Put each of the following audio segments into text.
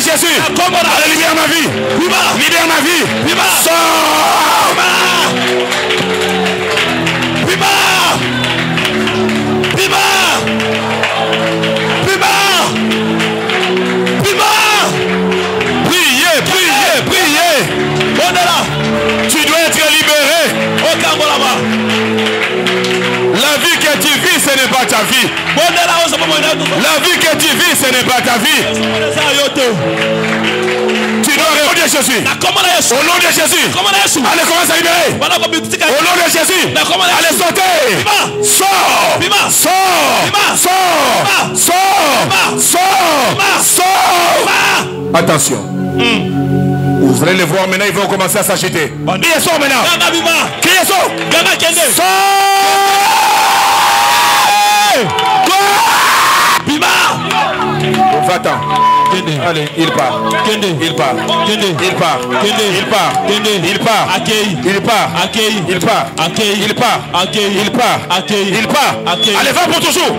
Jésus. Allez, libère ma vie. Libère ma vie. Sors. Priez. Tu dois être libéré. La vie que tu vis, ce n'est pas ta vie. La vie que tu vis, ce n'est pas ta vie. Tu dois répondre à Jésus. Au nom de Jésus. Allez, commence à libérer. Au nom de Jésus. Allez, sautez. Sors. Attention. Vous allez les voir maintenant, ils vont commencer à s'agiter. Qui est sort maintenant? Qui est sort? Va-t'en. Allez, il part. Allez, va pour toujours.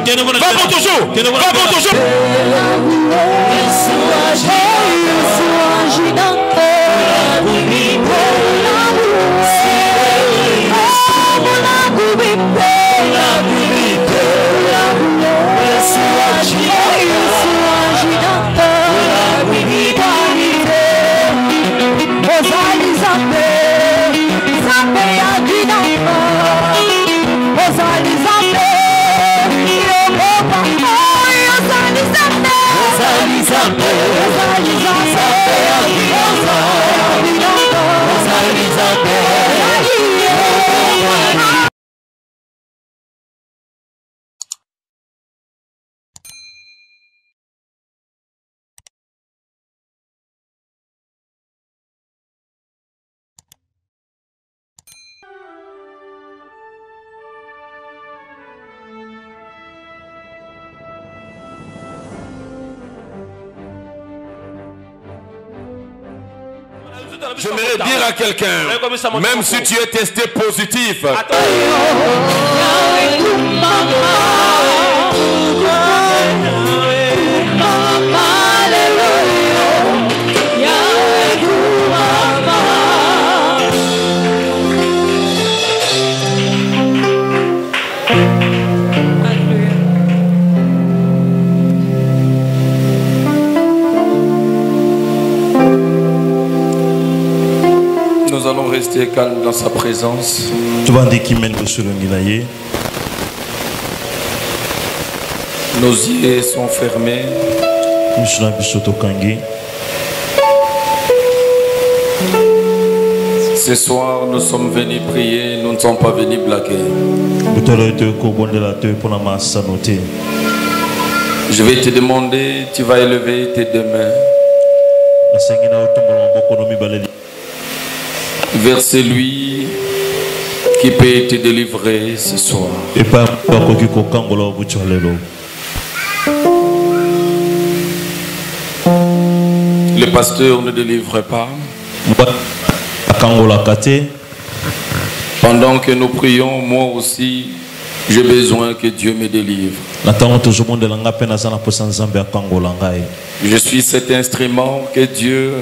J'aimerais dire à quelqu'un, même si tu es testé positif, nous allons rester calmes dans sa présence. Nos yeux sont fermés. Ce soir, nous sommes venus prier, nous ne sommes pas venus blaguer. Je vais te demander, tu vas élever tes deux mains vers celui qui peut te délivrer ce soir. Le pasteur ne délivre pas. Pendant que nous prions, moi aussi, j'ai besoin que Dieu me délivre. Je suis cet instrument que Dieu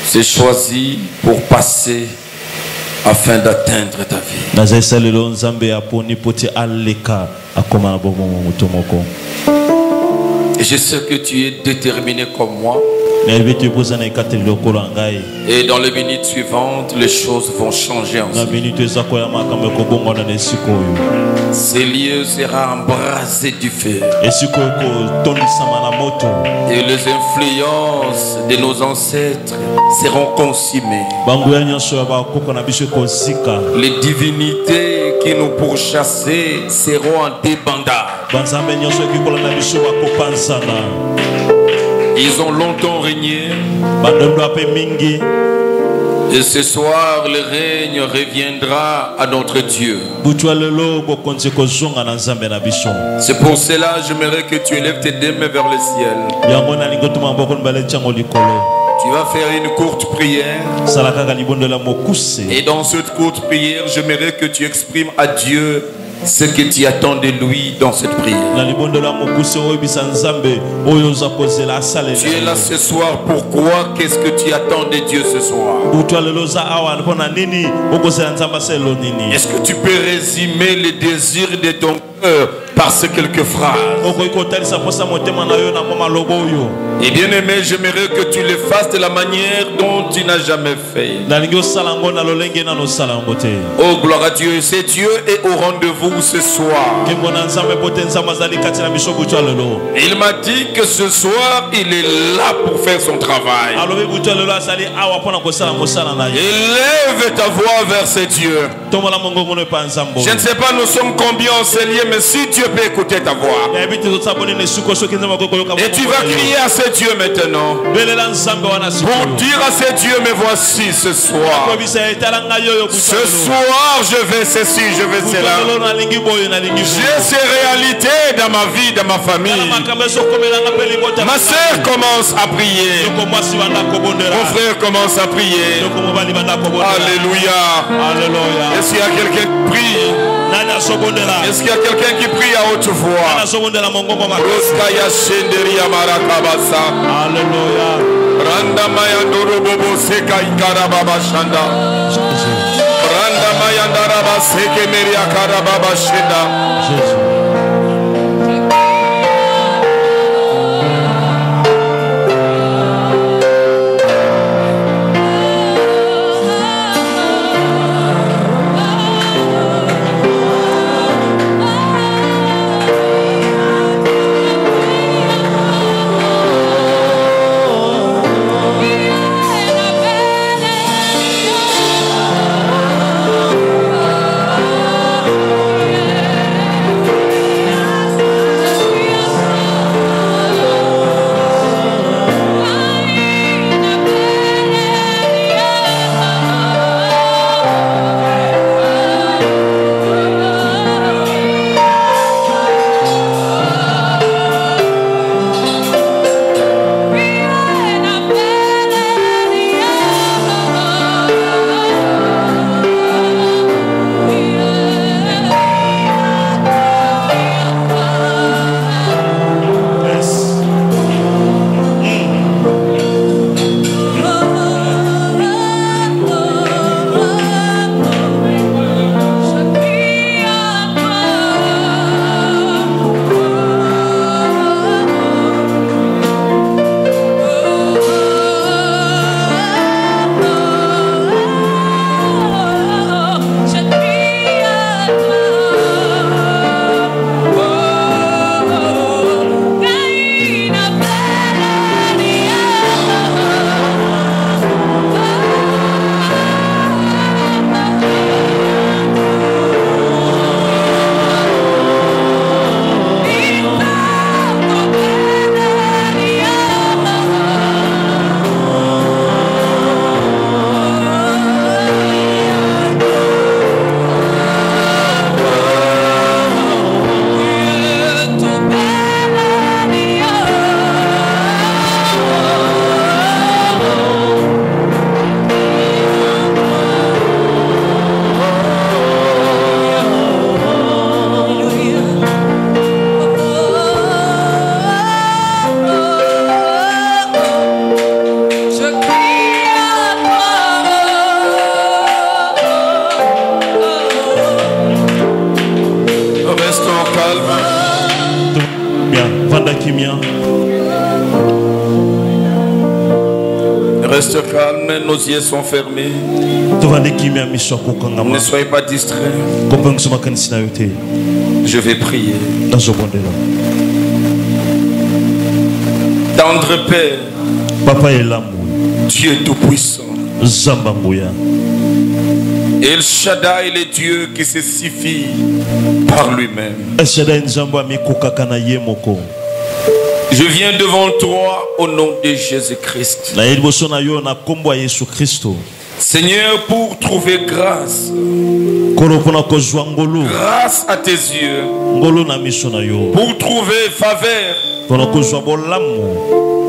s'est choisi pour passer afin d'atteindre ta vie. Et je sais que tu es déterminé comme moi. Et dans les minutes suivantes, les choses vont changer ensemble. Ces lieux seront embrasés du feu. Et les influences de nos ancêtres seront consumées. Les divinités qui nous pourchassaient seront en débandade. Ils ont longtemps régné. Et ce soir, le règne reviendra à notre Dieu. C'est pour cela que j'aimerais que tu élèves tes deux mains vers le ciel. Tu vas faire une courte prière. Et dans cette courte prière, j'aimerais que tu exprimes à Dieu ce que tu attends de lui dans cette prière. Tu es là ce soir, pourquoi? Qu'est-ce que tu attends de Dieu ce soir? Est-ce que tu peux résumer les désirs de ton cœur par ces quelques phrases? Et bien aimé, j'aimerais que tu le fasses de la manière dont tu n'as jamais fait. Oh gloire à Dieu, c'est Dieu est au rendez-vous ce soir. Il m'a dit que ce soir il est là pour faire son travail. Élève ta voix vers ce Dieu. Je ne sais pas nous sommes combien enseignés, mais si Dieu peut écouter ta voix et tu vas crier à ce Dieu maintenant pour dire à ce Dieu, me voici ce soir. Ce soir je vais ceci, je vais cela. J'ai ces réalités dans ma vie, dans ma famille. Ma soeur commence à prier. Mon frère commence à prier. Alléluia. Est-ce qu'il y a quelqu'un qui prie? Est-ce qu'il y a quelqu'un qui prie à haute voix? Alléluia. Randa maya ndoro bobo seka ikara baba shanda. Randa maya ndara ba seke meri akara baba shanda. Reste calme, nos yeux sont fermés. Ne soyez pas distraits. Je vais prier. Tendre Père, Dieu Tout-Puissant, El Shaddai, le Dieu qui se suffit par lui-même. Je viens devant toi au nom de Jésus-Christ. Seigneur, pour trouver grâce. Grâce à tes yeux. Pour trouver faveur.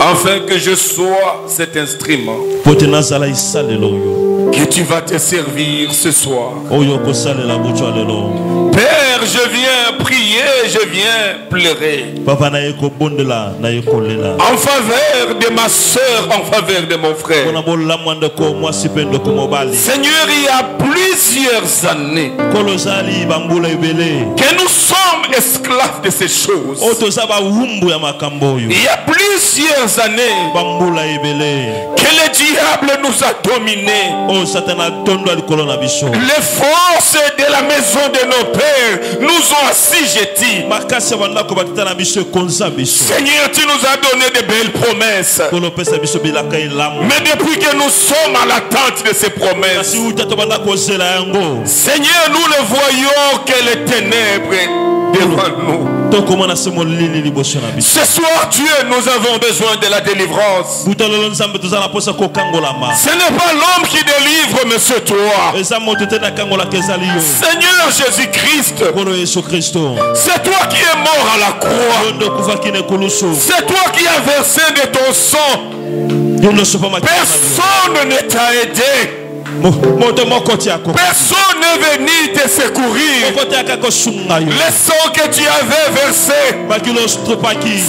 Afin que je sois cet instrument que tu vas te servir ce soir. Père je viens prier, je viens pleurer. En faveur de ma soeur, en faveur de mon frère. Seigneur, il y a plusieurs années que nous sommes esclaves de ces choses. Il y a plusieurs années que le diable nous a dominés. Les forces de la maison de nos pères nous ont assujettis. Seigneur, tu nous as donné de belles promesses. Mais depuis que nous sommes à l'attente de ces promesses, Seigneur, nous ne voyons que les ténèbres devant nous. Ce soir, Dieu, nous avons besoin de la délivrance. Ce n'est pas l'homme qui délivre, mais c'est toi. Seigneur Jésus-Christ, c'est toi qui es mort à la croix. C'est toi qui as versé de ton sang. Personne ne t'a aidé. Personne n'est venu te secourir. Le sang que tu avais versé,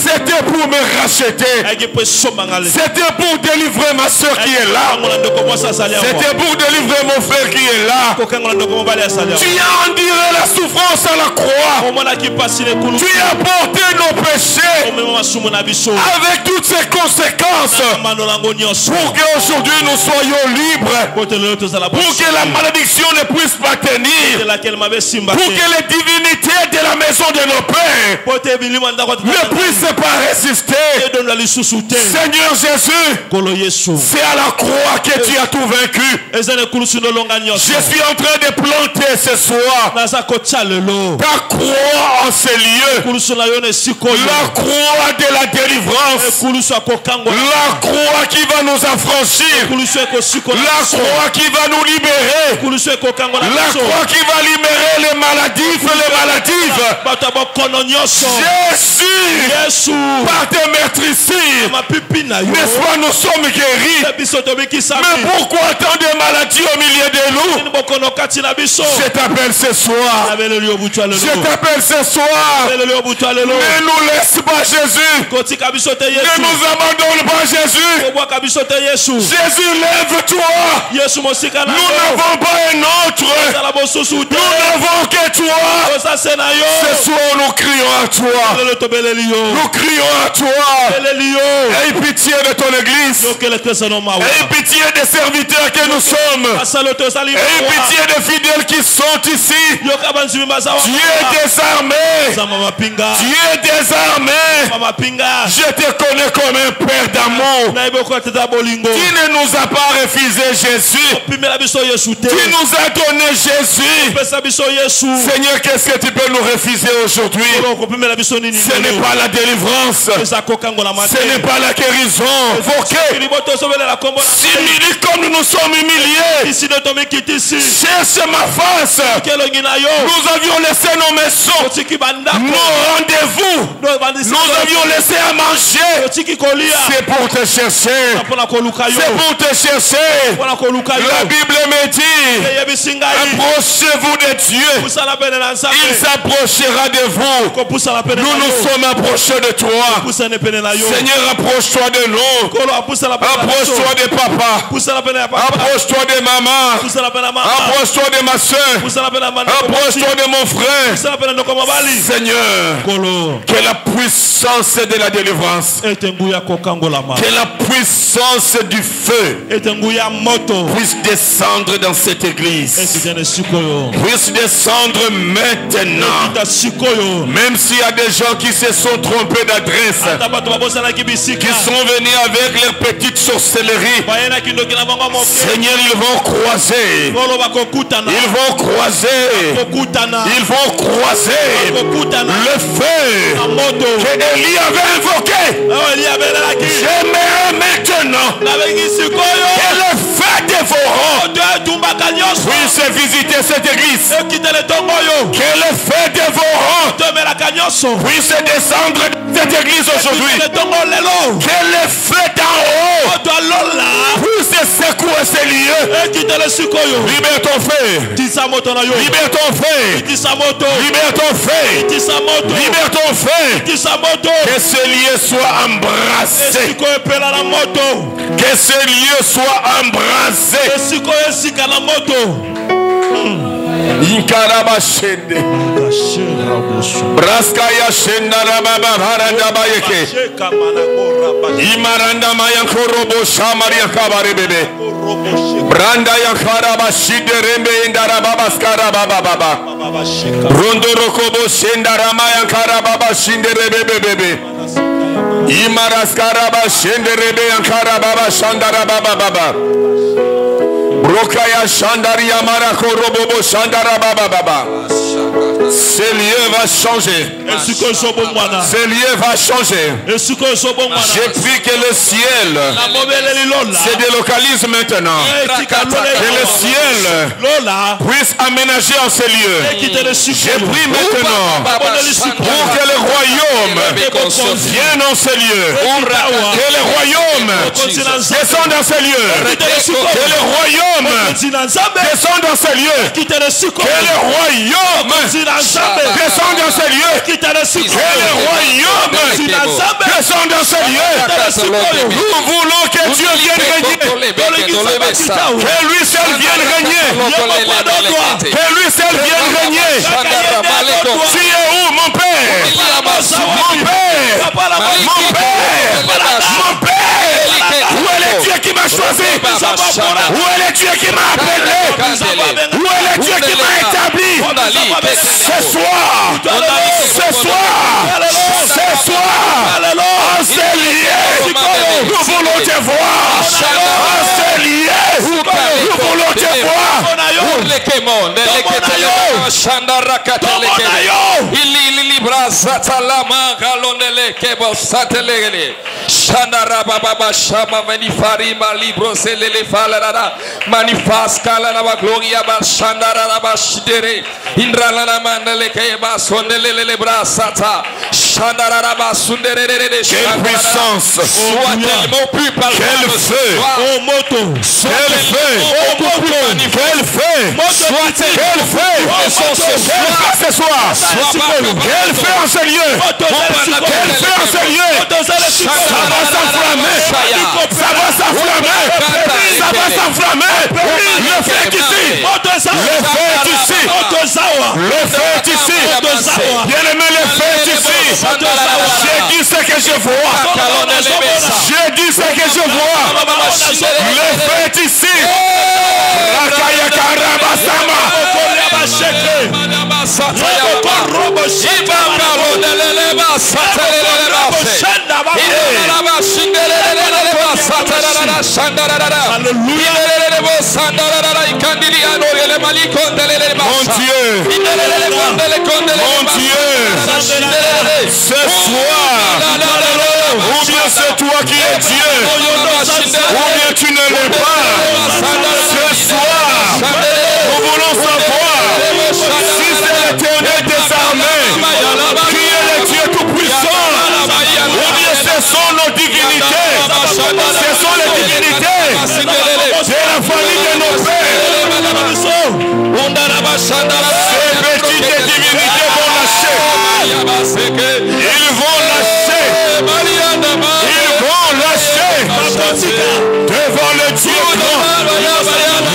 c'était pour me racheter. C'était pour délivrer ma soeur qui est là. C'était pour délivrer mon frère qui est là. Tu as enduré la souffrance à la croix. Tu as porté nos péchés avec toutes ses conséquences pour qu'aujourd'hui nous soyons libres. Pour que la malédiction ne puisse pas tenir. Pour que les divinités de la maison de nos pères ne puissent pas résister. Seigneur Jésus, c'est à la croix que tu as tout vaincu. Je suis en train de planter ce soir ta croix en ces lieux. La croix de la délivrance. La croix qui va nous affranchir. La croix qui va nous libérer. La croix qui va libérer les maladifs et les maladives. Jésus, par tes meurtrissures, n'est-ce pas, nous sommes guéris. Mais pourquoi tant de maladies au milieu de nous? Je t'appelle ce soir. Je t'appelle ce soir. Ne nous laisse pas, Jésus. Ne nous abandonne pas, Jésus. Jésus, lève-toi. Nous n'avons pas un autre. Nous n'avons que toi. Ce soir, nous crions à toi. Nous crions à toi. Aie pitié de ton église. Aie pitié des serviteurs que nous sommes. Aie pitié des fidèles qui sont ici. Tu es désarmé. Tu es désarmé. Je te connais comme un père d'amour. Qui ne nous a pas refusé Jésus. Tu nous as donné Jésus. Seigneur, qu'est-ce que tu peux nous refuser aujourd'hui? Ce n'est pas la délivrance. Ce n'est pas la guérison. S'humilie comme nous nous sommes humiliés. Cherche ma face. Nous avions laissé nos maisons, nos rendez-vous. Nous avions laissé à manger. C'est pour te chercher. C'est pour te chercher. La Bible me dit, approchez-vous de Dieu, il s'approchera de vous. Nous nous sommes approchés de toi. Seigneur, approche-toi de nous. Approche-toi de papa. Approche-toi de maman. Approche-toi de ma soeur. Approche-toi de mon frère. Seigneur, que la puissance de la délivrance, que la puissance du feu puisse descendre dans cette église, puisse descendre maintenant. Même s'il y a des gens qui se sont trompés d'adresse, qui sont venus avec leur petite sorcellerie, Seigneur, ils vont croiser. Ils vont croiser. Ils vont croiser le feu que Élie avait invoqué. J'aimerais maintenant que le feu dévorant puisse visiter cette église. Que le feu dévorant puisse descendre cette église aujourd'hui. Que le feu d'en haut puisse secouer ces lieux. Libère ton feu. Libère ton feu. Libère ton feu. Libère ton feu. Que ces lieux soient embrassés. Que ces lieux soient embrassés. Inkarabashende Braskaya Shenda Baba Haranda Bayeke Imaranda Mayankorobo Shamaria Kabare Bebe Branda Yakarabashide Rembe Indarababa Baba Rondo Rokobo Shenda Ramaya Baba Shinde Rebe Bebe Imaraskaraba Shende Rebe Yankarababa Shandara Baba Brokaya Shandaria Marako Robobo Shandara Baba. Ce lieu va changer. Ce lieu va changer. J'ai pris que le ciel se délocalise maintenant. Que le ciel puisse aménager en ce lieu. J'ai pris maintenant pour que le royaume vienne en ce lieu. Que le royaume descende dans ce lieu. Que le royaume descende dans ce lieu. Que le royaume descende dans ce lieu. Que le royaume descende dans ce lieu. Nous voulons que Dieu vienne régner. Que lui seul vienne régner. Que lui seul vienne régner. Tu es où, mon père? Mon père. Mon père. Mon père. Où est le Dieu qui m'a choisi? Où est le Dieu qui m'a appelé? Où est le Dieu qui m'a établi? Ce soir, en ce lieu, nous voulons te voir. En ce lieu, nous voulons te voir. Shandara baba shama manifari malibro selele falarada manifas kala na gloria ba shandara ba shidere indrala na mandele ke ba sondelele brasata shandara ba sundere de quelle puissance, soit tellement plus par quel feu, oh moto, quel feu, quel feu, soit quel feu, ce soir, quel feu en ce lieu, quel feu en ce lieu. Ça va s'enflammer. Ça va s'enflammer. Ça va s'enflammer. Le feu est ici. Le feu est ici. Le feu est ici. Bien aimé, le feu est ici. J'ai dit ce que je vois. J'ai dit ce que je vois. Le feu est ici. Rakaya Karabasama. Mon Dieu, ce soir, ou bien c'est toi qui es Dieu, ou bien tu ne l'es pas. Ce soir, nous voulons savoir si c'est l'Éternel des armées qui est le Dieu tout-puissant, ou bien ce sont nos divinités, ce sont les divinités de la famille de nos pères. Ces petites divinités vont lâcher. Ils vont lâcher. Ils vont lâcher devant le Dieu grand,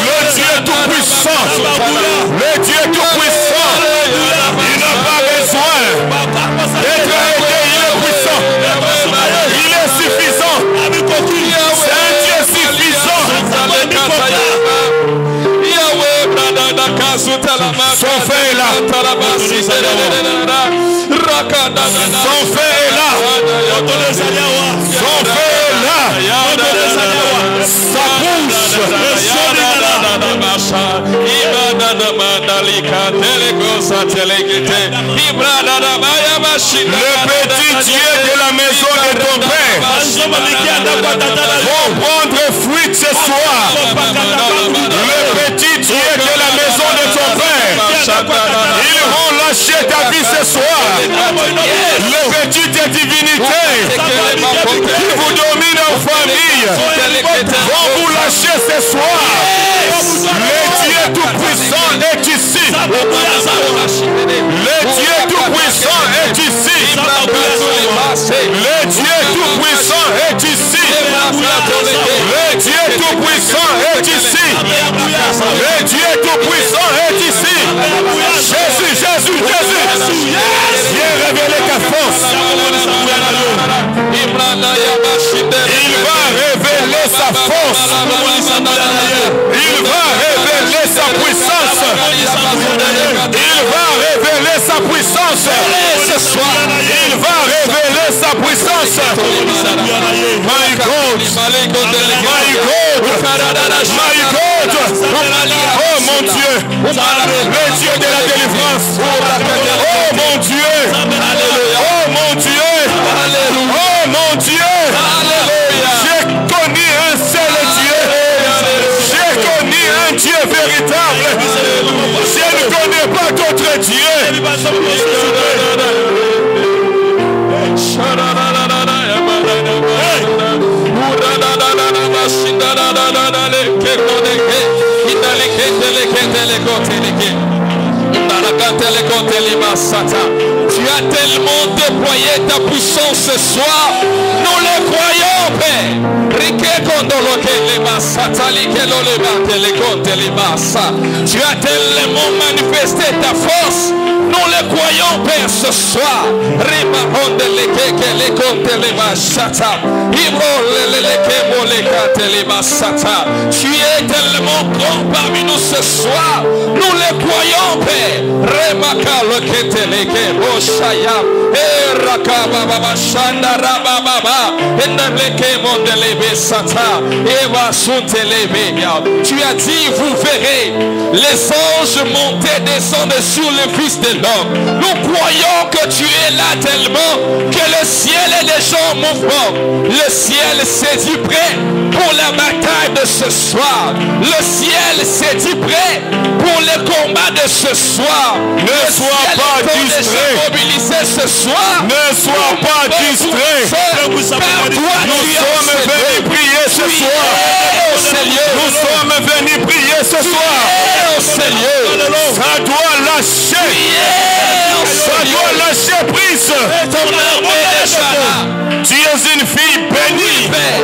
le Dieu tout-puissant, le Dieu tout-puissant. Il n'a pas besoin d'être aidé, il est puissant. Il est suffisant. C'est un Dieu suffisant. Son feu est là. Son feu est là. Son feu est là. Sa bouche. Le petit Dieu de la maison de ton père vont prendre fruit ce soir. Le petit Dieu de la maison de ton père, ils vont lâcher ta vie ce soir. Le petit divinité stabilité qui vous domine en famille vont vous lâcher ce soir. Le Dieu tout-puissant est ici. Le Dieu tout-puissant est ici. Le Dieu tout-puissant est ici. Le Dieu tout-puissant est ici. Le Dieu tout-puissant est ici. Jésus, Jésus, Jésus. Viens révéler ta force. Il va révéler sa force. Il va révéler sa puissance. Il va révéler sa puissance. Il va révéler sa puissance. My God. My God. My God. Oh mon Dieu. Le Dieu de la délivrance. Oh mon Dieu. Oh mon Dieu. Oh mon Dieu. J'ai connu un seul Dieu. J'ai connu un Dieu véritable. Je ne connais pas d'autre Dieu. Tu as tellement déployé ta puissance ce soir. Nous le croyons, Père. Tu as tellement manifesté ta force. Nous le croyons, Père, ce soir. Tu es tellement grand parmi nous ce soir. Nous le croyons, Père. Tu as dit, vous verrez les anges monter et descendre sur le Fils de l'homme. Nous croyons que tu es là tellement que le ciel est déjà en mouvement. Le ciel s'est dit prêt pour la bataille de ce soir. Le ciel s'est dit prêt pour le combat de ce soir. Ne sois pas distrait. Mobilisé ce soir. Ne sois pas distrait. Nous sommes venus prier ce soir. Nous sommes venus prier ce soir. Ça doit lâcher. Ça doit lâcher prise. Tu es une fille bénie. Mais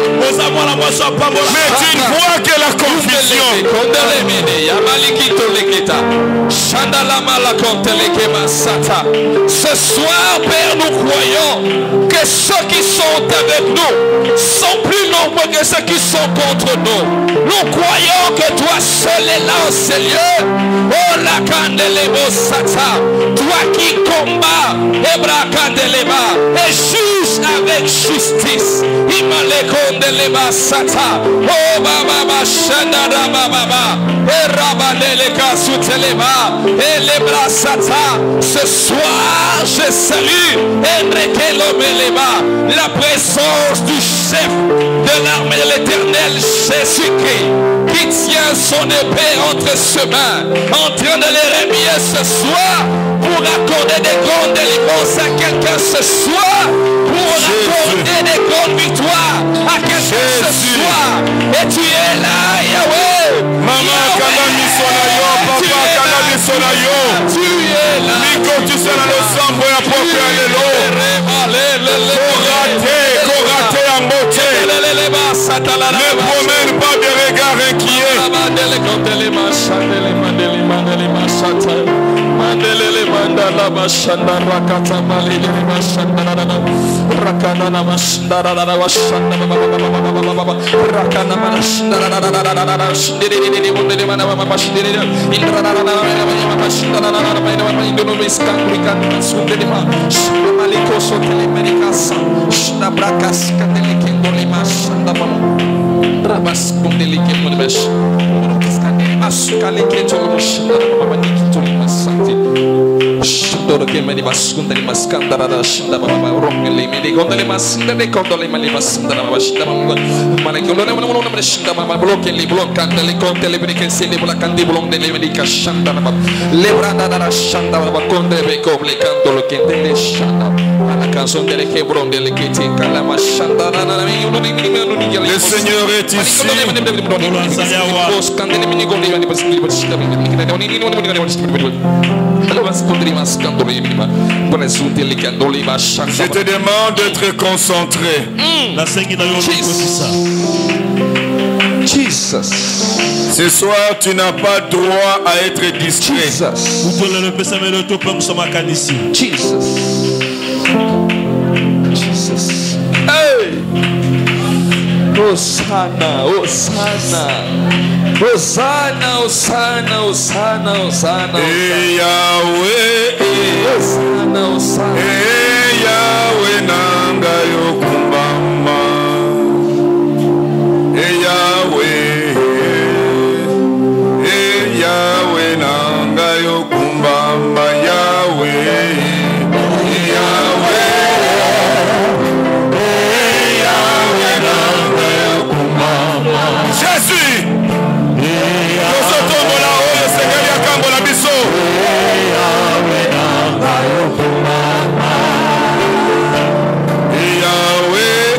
tu ne vois que la confusion. Ce soir, Père, nous croyons que ceux qui sont avec nous sont plus nombreux que ceux qui sont contre nous. Nous croyons que toi seul est là au Seigneur. Oh la candelebo sata. Toi qui combats Ebra candeleba et juge avec justice. Imale candeleba sata. Oh baba shandara baba. Et rabanele kasuteleba. Et lebra sata. Ce soir, je salue Enrique Lomeleba, la présence du chef de l'armée de l'Éternel, Jésus-Christ, qui tient son épée entre ses mains, en train de les remuer ce soir, pour accorder des grandes délivrances à quelqu'un ce soir, pour accorder des grandes victoires à quelqu'un ce soir. Et tu es là, Yahweh. Maman, Kanami Sonayo, papa, Kanami Sonayo. Tu es là. Nico, tu seras dans le sang pour apporter à l'élo. Coraté à moitié. Ne promène pas de regard inquiet. Mandelele mandala bashanda rakata malele bashanda rakana na bashanda bashanda rakana bashanda shindiri mundele mana bashindiri indra bashanda indolo miskangrika sundele ma maliko sotele merikasa shna brakas katele kendole mashanda rabas kundele kendole mesh Asukale ketolo shindara mama nikitolo masati. Shandoro che me li mascunda li mascandara da shinda baba rongeli me li gondole masinda le condole me li masunda baba shinda baba male che non me shinda baba blocchi li bloccando le conte le perché se li bloccandi blonde le me ka shanda baba le branda da shanda baba conde be coble cantolo che te shanda la canzone delle che bronde le che ti cala ma shanda na na mi uno di mi le Seigneur est ici je te demande d'être concentré. Jesus. Ce soir, tu n'as pas droit à être distrait. Jesus. Hey! Hosanna, Hosanna, Hosanna, Hosanna, Hosanna, Hosanna. Hey Yahweh, Hosanna, Hosanna. Hey Yahweh, nanga yokumbama. Hey Yahweh, hey Yahweh, nanga yokumbama. Yahweh. Jésus, nous sommes là, le Seigneur Yakambo la biso. Yahweh,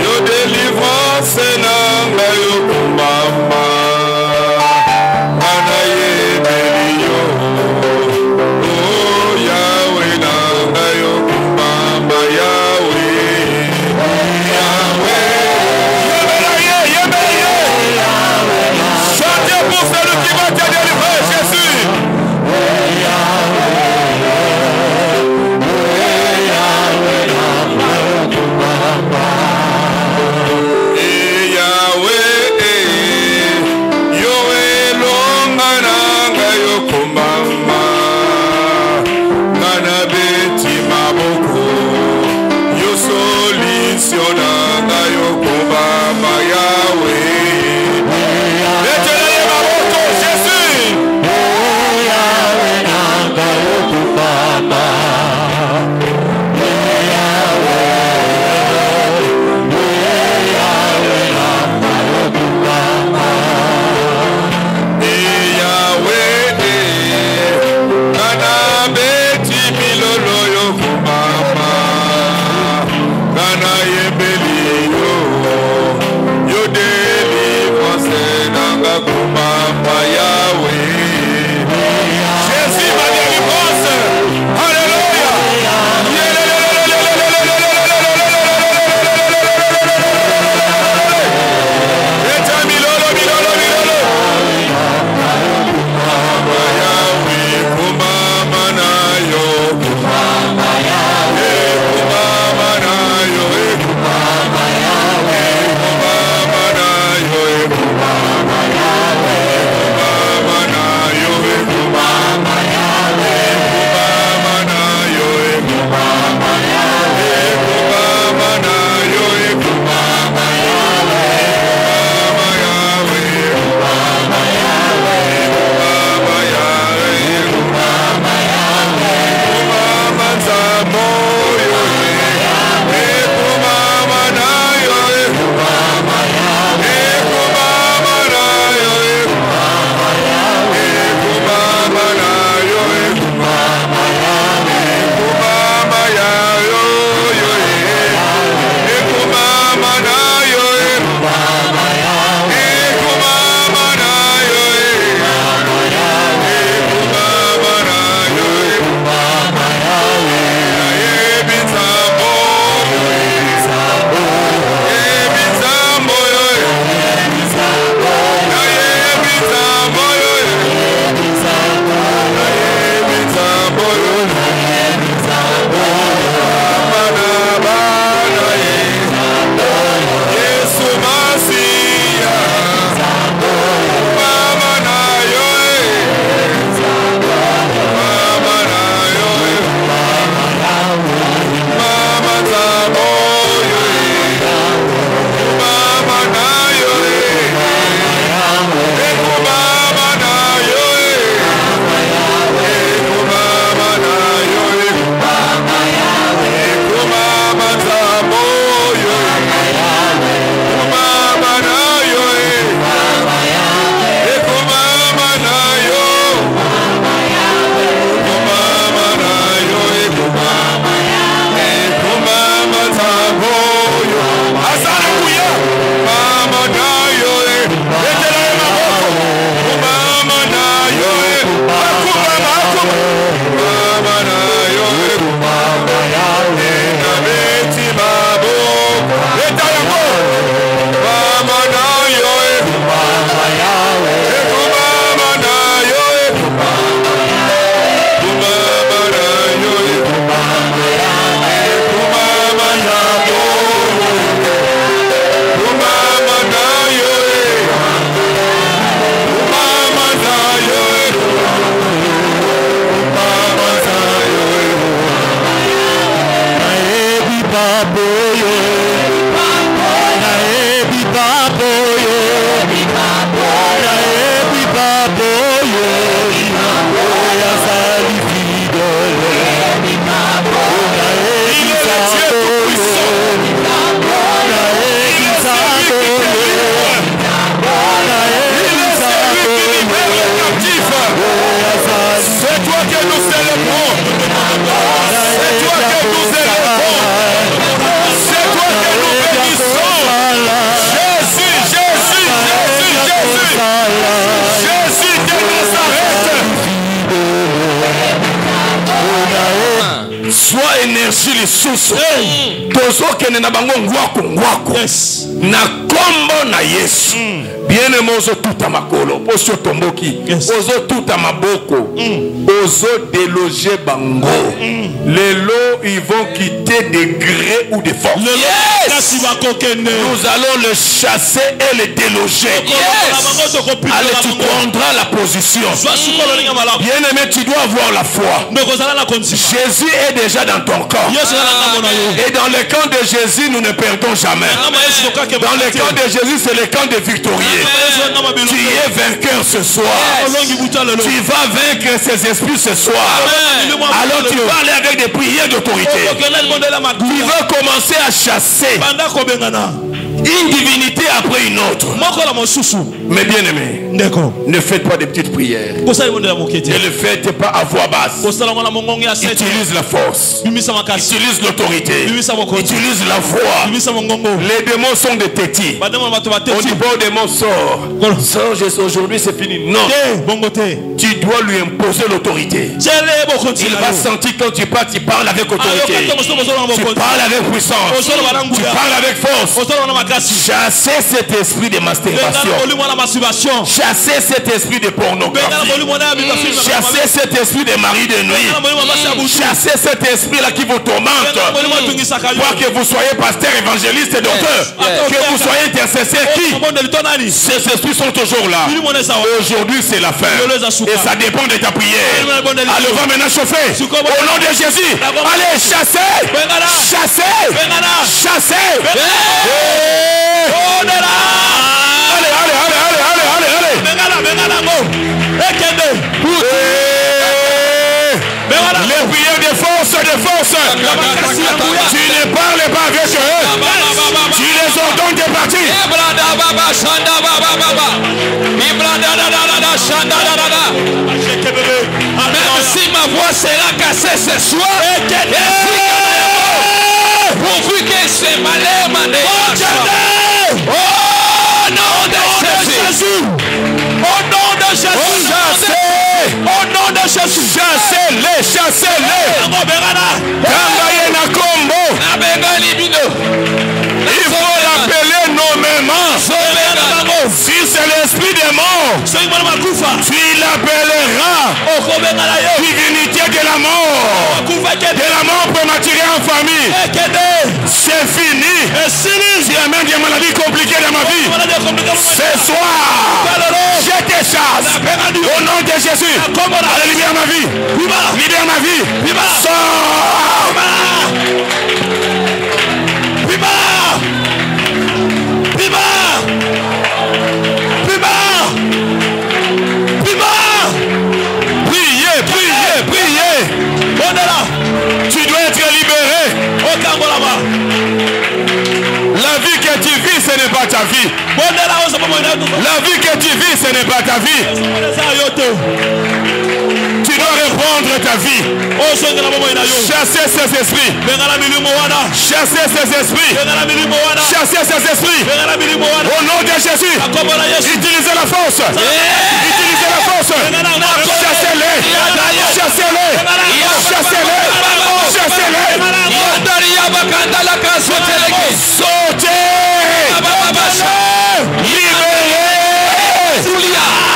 your délivrance nanga yokumbama. Anaye delio, oh Yahweh nanga yokumbama. Yahweh, Yahweh. lisusu tozokende na bango ngwaku na kombo na Yesu. Bien-aimé, ozotuta makolo poso tomboki ozotuta maboko ozodeloger bango. Lelo ils vont quitter de gré ou de force. Nous allons le chasser et le déloger. Allez, tu prendras la position. Bien-aimé, tu dois avoir la foi. Jésus est déjà dans ton camp. Et dans le camp de Jésus, nous ne perdons jamais. Dans le camp de Jésus, c'est le camp des victorieux. Tu es vainqueur ce soir. Tu vas vaincre ces esprits ce soir. Alors tu vas aller avec des prières d'autorité. Tu vas commencer à chasser une divinité après une autre. Mais bien aimé, ne faites pas des petites prières. Ne le faites pas à voix basse. Utilise la force. Utilise l'autorité. Utilise la voix. Les démons sont des tétis. On dit pas aux démons sort. Aujourd'hui c'est fini. Non. Tu dois lui imposer l'autorité. Il va sentir quand tu parles avec autorité. Tu parles avec puissance. Tu parles avec force. Chassez cet esprit de masturbation. Chassez cet esprit de pornographie. Chassez cet esprit de mari de nuit. Chassez cet esprit là qui vous tourmente. Quoi que vous soyez pasteur, évangéliste et docteur, que vous soyez intercesseur, ces esprits sont toujours là. Aujourd'hui c'est la fin. Et ça dépend de ta prière. Alors va maintenant chauffer. Au nom de Jésus. Allez, chassez. Chassez. Chassez. Allez. Les prières de force. Tu ne parles pas avec eux. Tu les ordonnes de partir. Même si ma voix sera cassée ce soir, pourvu que c'est malheur, oh nom de Jésus. Au nom de Jésus. Au nom de Jésus. Chassez-les. Il faut l'appeler nommément. Si c'est l'esprit des morts, tu l'appelleras divinité de la mort. De la mort prématurée en famille. C'est fini. Si la même des maladies compliquées dans ma vie, ce soir, je te chasse. Au nom de Jésus. Allez, libère ma vie. Libère ma vie. Sors. Priez. Tu dois être libéré. La vie que tu vis, ce n'est pas ta vie. La vie que tu vis, ce n'est pas ta vie. Tu dois reprendre ta vie. Chasser ces esprits. Chasser ces esprits. Chasser ces esprits. Au nom de Jésus. Utilisez la force. Utilisez la force. Chassez-les. Chassez-les. Chassez-les. Chassez-les. Sautez. Libérez.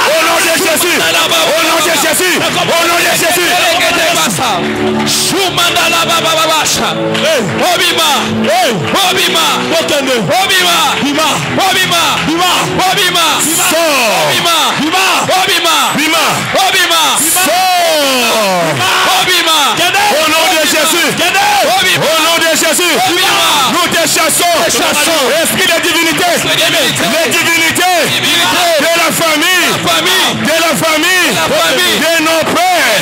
Au nom de Jésus. Au nom de Jésus. Au nom de Jésus. Au nom de Jésus. Au nom de Jésus. Nous te chassons. Esprit de divinité. Les divinités de la famille. De la famille. De nos pères.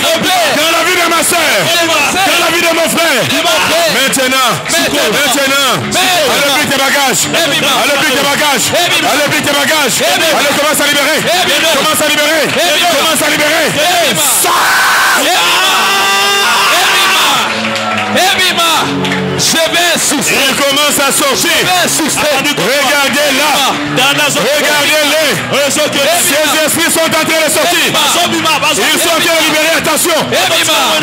Dans la vie de ma soeur. Dans la vie de mon frère. Maintenant. Allez, plie tes bagages. Allez, plie tes bagages. Allez, plie tes bagages. Allez, commence à libérer. Commence à libérer. Commence à libérer. Je vais souffrir. Il commence à sortir. Regardez là. Regardez-les. Ces esprits sont en train de sortir. Ils sont en train de libérer. Attention.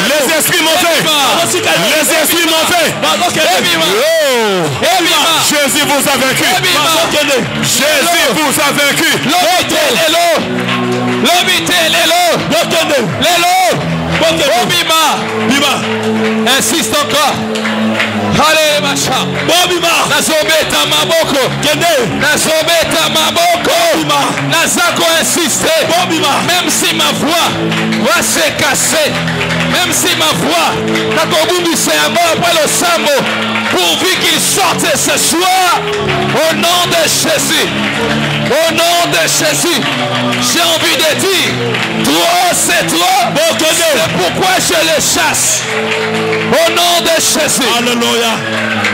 Les esprits m'ont fait. Les esprits m'ont fait. Jésus vous a vaincu. Jésus vous a vaincu. Insiste encore. Allez, macha. Nazobeta maboko. Nazobeta maboko. Nazako insister. Même si ma voix va se casser, même si ma voix n'a pas bout du serment après le sambo, pourvu qu'il sorte ce soir, au nom de Jésus. Au nom de Jésus, j'ai envie de dire, trop c'est trop. C'est pourquoi je les chasse. Au nom de Jésus. Alléluia.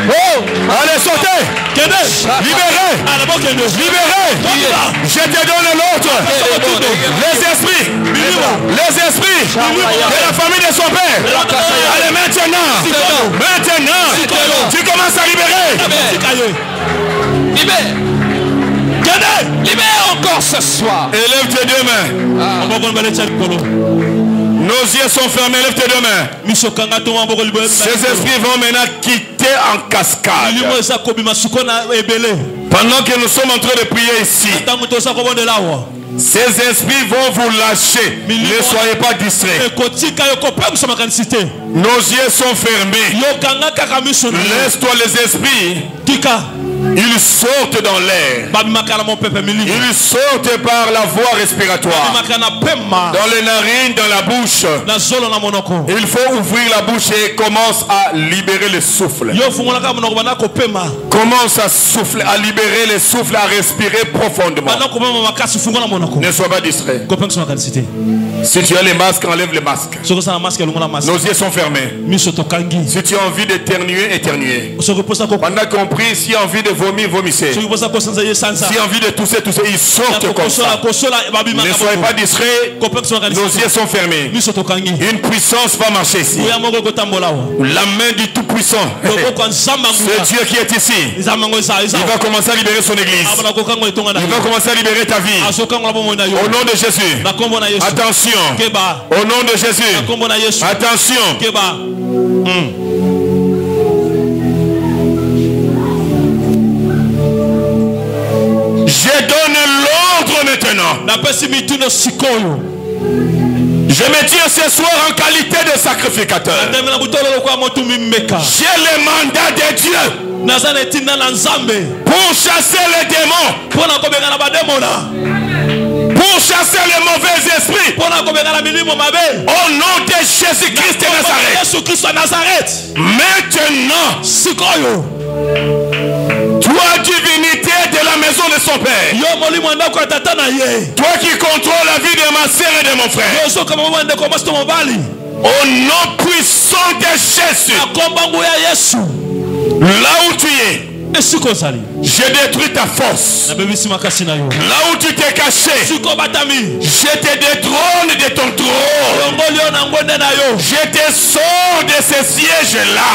Oh, allez, sortez. Libérez. Libérez. Je te donne l'autre. Les esprits. Les esprits de la famille de son père. Allez, maintenant. Maintenant. Tu commences à libérer. Libère. Libère encore ce soir. Élève tes deux mains. Nos yeux sont fermés, lève tes deux mains. Ces esprits vont maintenant quitter en cascade. Pendant que nous sommes en train de prier ici, ces esprits vont vous lâcher. Ne soyez pas distraits. Nos yeux sont fermés. Laisse-toi les esprits. Ils sortent dans l'air. Ils sortent par la voie respiratoire. Dans les narines, dans la bouche. Il faut ouvrir la bouche et commence à libérer le souffle. Commence à souffler, à libérer le souffle, à respirer profondément. Ne sois pas distrait. Si tu as les masques, enlève les masques. Nos yeux sont fermés. Si tu as envie d'éternuer, éternuer. Pendant qu'on prie, si tu as envie de vomir, vomissez. Si tu as envie de tousser, tousser. Ils sortent comme ça. Ne soyez pas distraits. Nos yeux sont fermés. Une puissance va marcher ici. La main du Tout-Puissant. Ce Dieu qui est ici. Il va commencer à libérer son église. Il va commencer à libérer ta vie. Au nom de Jésus. Attention. Au nom de Jésus. Attention. Je donne l'ordre maintenant. Je me tiens ce soir en qualité de sacrificateur. J'ai le mandat de Dieu pour chasser les démons, pour chasser les mauvais esprits. Au nom de Jésus-Christ de Nazareth. Maintenant, toi, divinité de la maison de son père, toi qui contrôles la vie de ma sœur et de mon frère, au nom puissant de Jésus, là où tu es, je détruis ta force. Là où tu t'es caché, je te détrône de ton trône. Je te sors de ces sièges-là.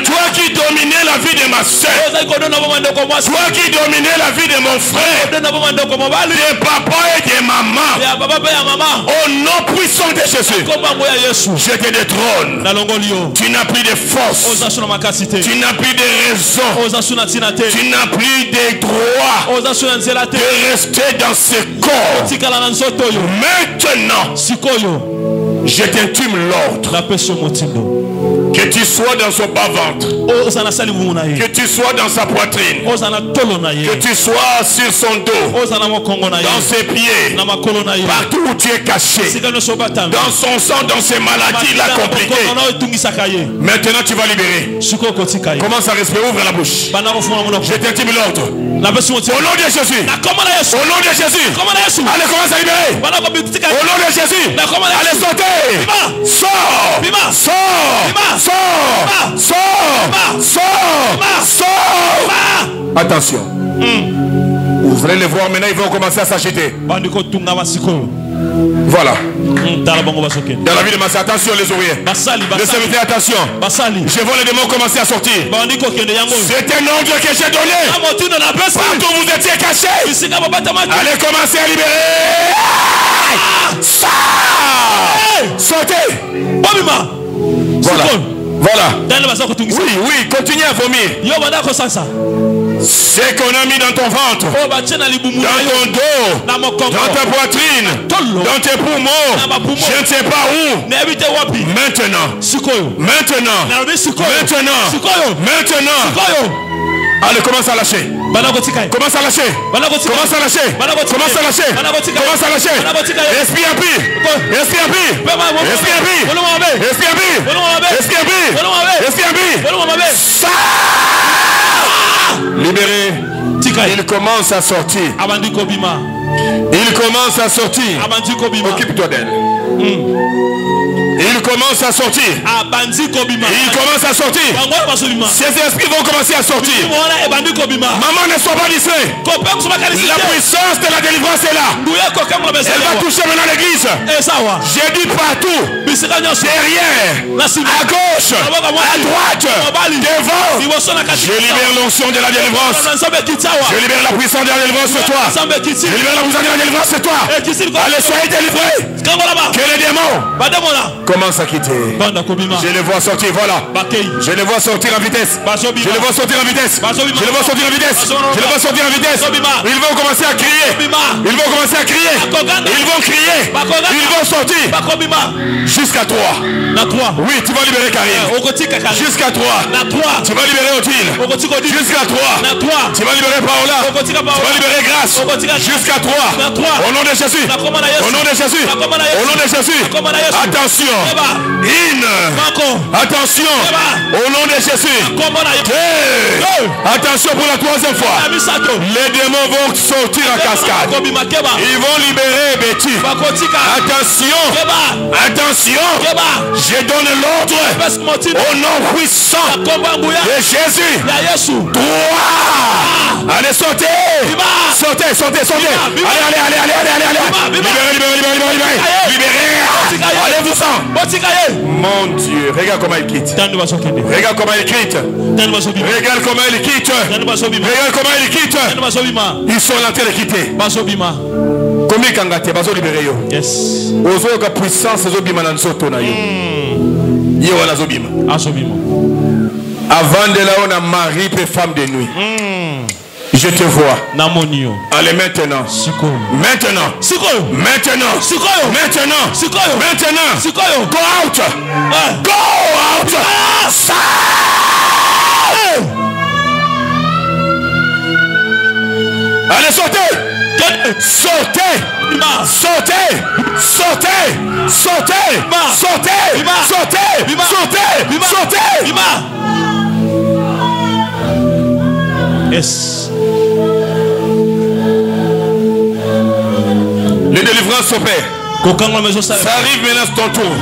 Toi qui dominais la vie de ma soeur, toi qui dominais la vie de mon frère, de papa et de maman, au nom puissant de Jésus, je te détrône. Tu n'as plus de force, tu n'as plus de raison, tu n'as plus de droit de rester dans ce corps. Maintenant, je t'intume l'ordre. Que tu sois dans son bas-ventre, que tu sois dans sa poitrine, que tu sois sur son dos, dans ses pieds, partout où tu es caché, dans son sang, dans ses maladies là compliquées. Maintenant tu vas libérer. Commence à respirer, ouvre la bouche. Je t'intime l'ordre. Au nom de Jésus. Au nom de Jésus. Allez, commence à libérer. Au nom de Jésus. Allez, sortez. Sors. Sors. Sors. Sors. Sors. Sors. Attention. Vous allez les voir maintenant, ils vont commencer à s'agiter. Voilà. Dans la vie de Massé, attention les ouvriers. Les serviteurs, attention. Je vois les démons commencer à sortir. C'est un ordre que j'ai donné. Partout vous étiez cachés. Allez commencer à libérer. Sortez. Voilà. Voilà. Oui, continue à vomir. C'est qu'on a mis dans ton ventre, dans ton dos, dans ta poitrine, dans tes poumons, je ne sais pas où. Maintenant, allez, commence à lâcher. Commence à lâcher. Commence à lâcher. Commence à lâcher. Commence à lâcher. Respire un peu. Respire un peu. Respire un peu. Respire un peu. Respire un peu. Respire un peu. Libéré. Il commence à sortir. Il commence à sortir. Occupe-toi d'elle. Il commence à sortir. Il commence à sortir. Ces esprits vont commencer à sortir. Maman, ne sois pas distrait. La puissance de la délivrance est là. Elle va toucher maintenant l'église. J'ai dit partout. Derrière. À gauche. À droite. Devant. Je libère l'onction de la délivrance. Je libère la puissance de la délivrance sur toi. Je libère la puissance de la délivrance sur toi. Allez, soyez délivrés. Que les démons commence à quitter. Je les vois sortir, voilà. Je les vois sortir en vitesse. Je les vois sortir en vitesse. Je les vois sortir en vitesse. Je les vois sortir en vitesse. Ils vont commencer à crier. Ils vont commencer à crier. Ils vont crier. Ils vont sortir. Jusqu'à 3. Oui, tu vas libérer Karim. Jusqu'à 3. Tu vas libérer Odile. Jusqu'à 3. Tu vas libérer Paola. Tu vas libérer Grâce. Jusqu'à 3. Au nom de Jésus. Au nom de Jésus. Au nom de Jésus. Attention. Attention. Au nom de Jésus. Attention pour la 3e fois. Les démons vont sortir en cascade. Ils vont libérer Betty. Attention. Attention. Je donne l'ordre au nom puissant de Jésus. 3. Allez, sortez. Sortez. Allez. Libérez. Allez-vous-en. Mon Dieu, regarde comment il quitte. Regarde comment il quitte. Regarde comment il quitte. Regarde comment il quitte. Ils sont en train de quitter. Combien kangate bazo libéré yo. Yes. Ozo ka puissance zobima na nsoto na yo. Yo wala zobima. Azobima. Avant de là on a mari et femme de nuit. Je te vois. Allez maintenant. Maintenant. Maintenant. Go out. Go out. Allez, sortez. Sortez. Yes. Les délivrances s'opèrent. Ça arrive maintenant ton tour.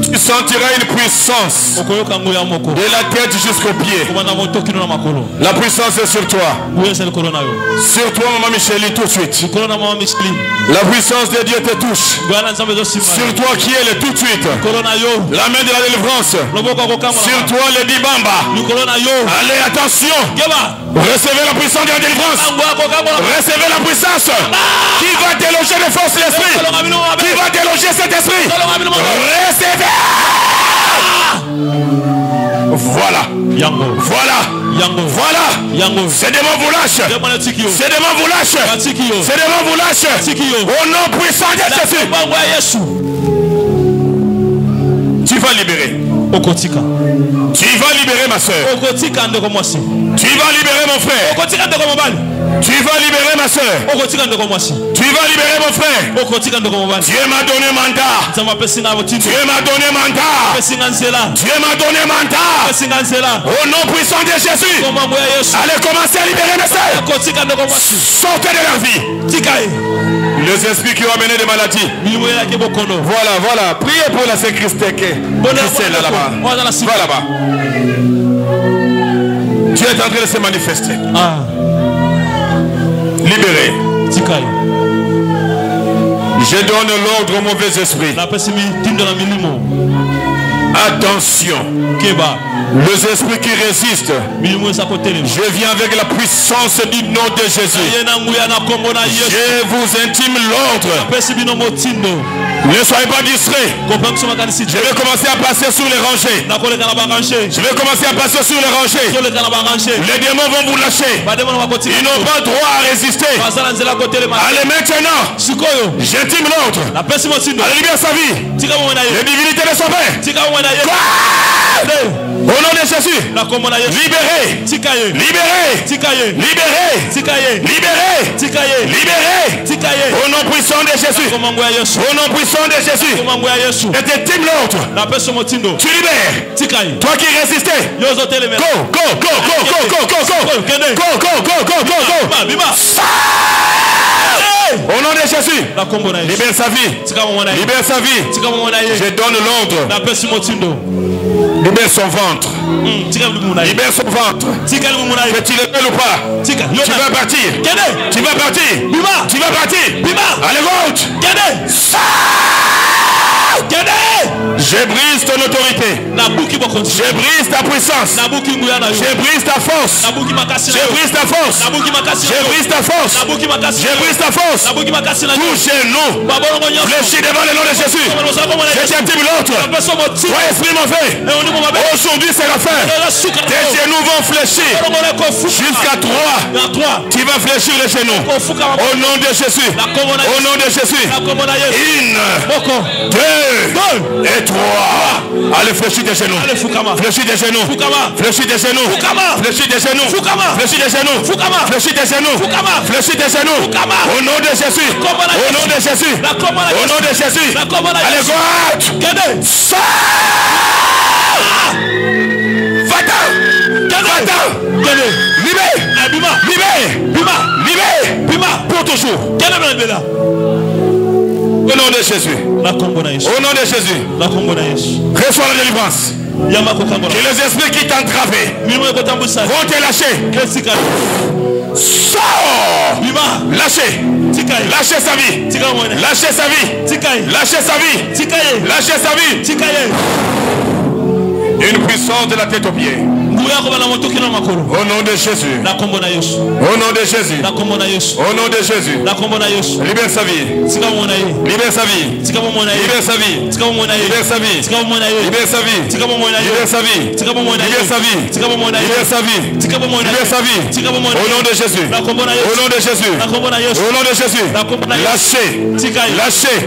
Tu sentiras une puissance de la tête jusqu'au pied. La puissance est sur toi. Sur toi, maman Micheli, tout de suite. La puissance de Dieu te touche. Sur toi qui est le tout de suite. La main de la délivrance. Sur toi le dibamba. Allez, attention. Recevez la puissance de la délivrance. Recevez la puissance qui va déloger les forces de l'esprit. Qui va déloger cet esprit. Recevez. Voilà. Voilà. Ces démons vous lâchent. Ces démons vous lâchent. Au nom puissant de Jésus. Tu vas libérer. Tu vas libérer ma soeur. Tu vas libérer mon frère. Tu vas libérer ma soeur. Tu vas libérer mon frère. Dieu m'a donné mandat. Dieu m'a donné mandat. Au nom puissant de Jésus. Allez commencer à libérer mes soeurs. Sortez de leur vie. Les esprits qui ont amené des maladies. Voilà. Priez pour la Saint-Christ. Là-bas. Va là-bas. Dieu est en train de se manifester. Libéré. donne l'ordre au mauvais esprit. Attention. Les esprits qui résistent, je viens avec la puissance du nom de Jésus. Je vous intime l'ordre. Ne soyez pas distraits. Je vais commencer à passer sur les rangées. Je vais commencer à passer sur les rangées. Les démons vont vous lâcher. Ils n'ont pas droit à résister. Allez maintenant. J'intime l'ordre. Allez, libère sa vie. Les divinités de son Père. Au nom de Jésus, libérez, libérez, libérez, libérez, au nom puissant de Jésus, au nom puissant de Jésus, et t'intime l'autre, tu libères, toi qui résistais, go, go, go, go, go, go, go, go, go, go, go, go, au nom de Jésus, libère sa vie, libère sa vie, je donne l'ordre. Libère son ventre. Libère son ventre. Que tu le veux ou pas. Tu vas partir. Tu vas partir. Tu vas partir. Allez, vote. Je brise ton autorité. Je brise ta puissance. Je brise ta force. Je brise ta force. Je brise ta force. Je brise ta force. Touchez-nous. Fléchis devant le nom de Jésus. Je t'intime l'autre. Toi, esprit mauvais. Aujourd'hui, c'est la fin. Tes genoux vont fléchir. Jusqu'à 3. Tu vas fléchir les genoux. Au nom de Jésus. Au nom de Jésus. 1, 2 et 3. Allez, fléchis tes genoux. Fléchis tes genoux. Fléchis tes genoux. Fléchis tes genoux. Fléchis tes genoux. Fléchis tes genoux. Fléchis tes genoux. Au nom de Jésus. Au nom de Jésus. Au nom de Jésus. Allez, droite. Va-t'en. Va-t'en. Libère. Libère. Pour toujours. Au nom de Jésus. Au nom de Jésus. Reçois la délivrance. Que les esprits qui t'entravaient vont te lâcher. Sors. Lâchez. Lâchez sa vie. Lâchez sa vie. Lâchez sa vie. Lâchez sa vie. Une puissance de la tête aux pieds. Au nom de Jésus. Au nom de Jésus. Au nom de Jésus. Libère sa vie. Libère sa vie. Libère sa vie. Libère sa vie. Libère sa vie. Libère sa vie. Libère sa vie. Libère sa vie. Libère sa vie. Au nom de Jésus. Au nom de Jésus. Au nom de Jésus. Lâchez. Lâchez.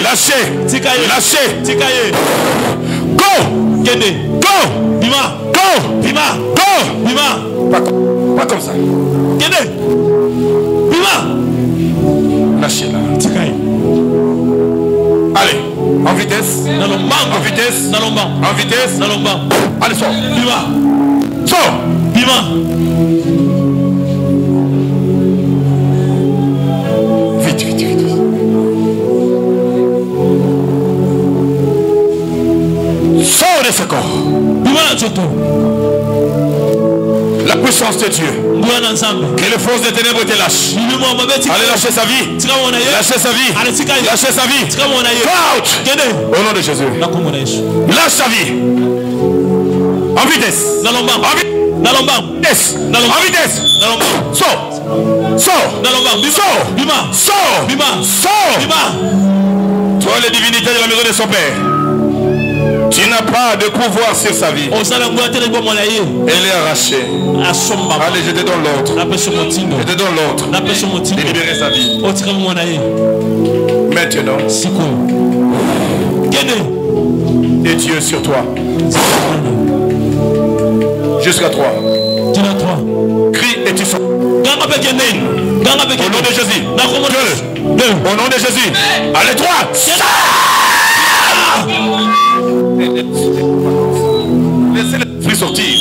Lâchez. Lâchez. Go. Go. Bima. Go. Bima. Go. Bima. Pas comme ça. Bima. Lâchez-la. Allez. En vitesse. En vitesse. En vitesse. Allez, sors. Bima. Sors. Bima. Vite. Sors de ce corps. La puissance de Dieu. Que les forces des ténèbres te lâchent. Allez, lâcher sa vie. Lâcher sa vie. Lâcher sa vie. Out. Au nom de Jésus. Lâche sa vie. En vitesse. En vitesse. En vitesse. Sors. Sors. Toi, les divinités de la maison de son Père, tu n'as pas de pouvoir sur sa vie. Elle est arrachée. Allez, je te donne l'autre. Je te donne l'autre. De libérer sa vie. Maintenant, et Dieu sur toi. Jusqu'à 3. Crie et tu sors. Au nom de Jésus. 2. Au nom de Jésus. Allez, 3. Laissez l'esprit sortir.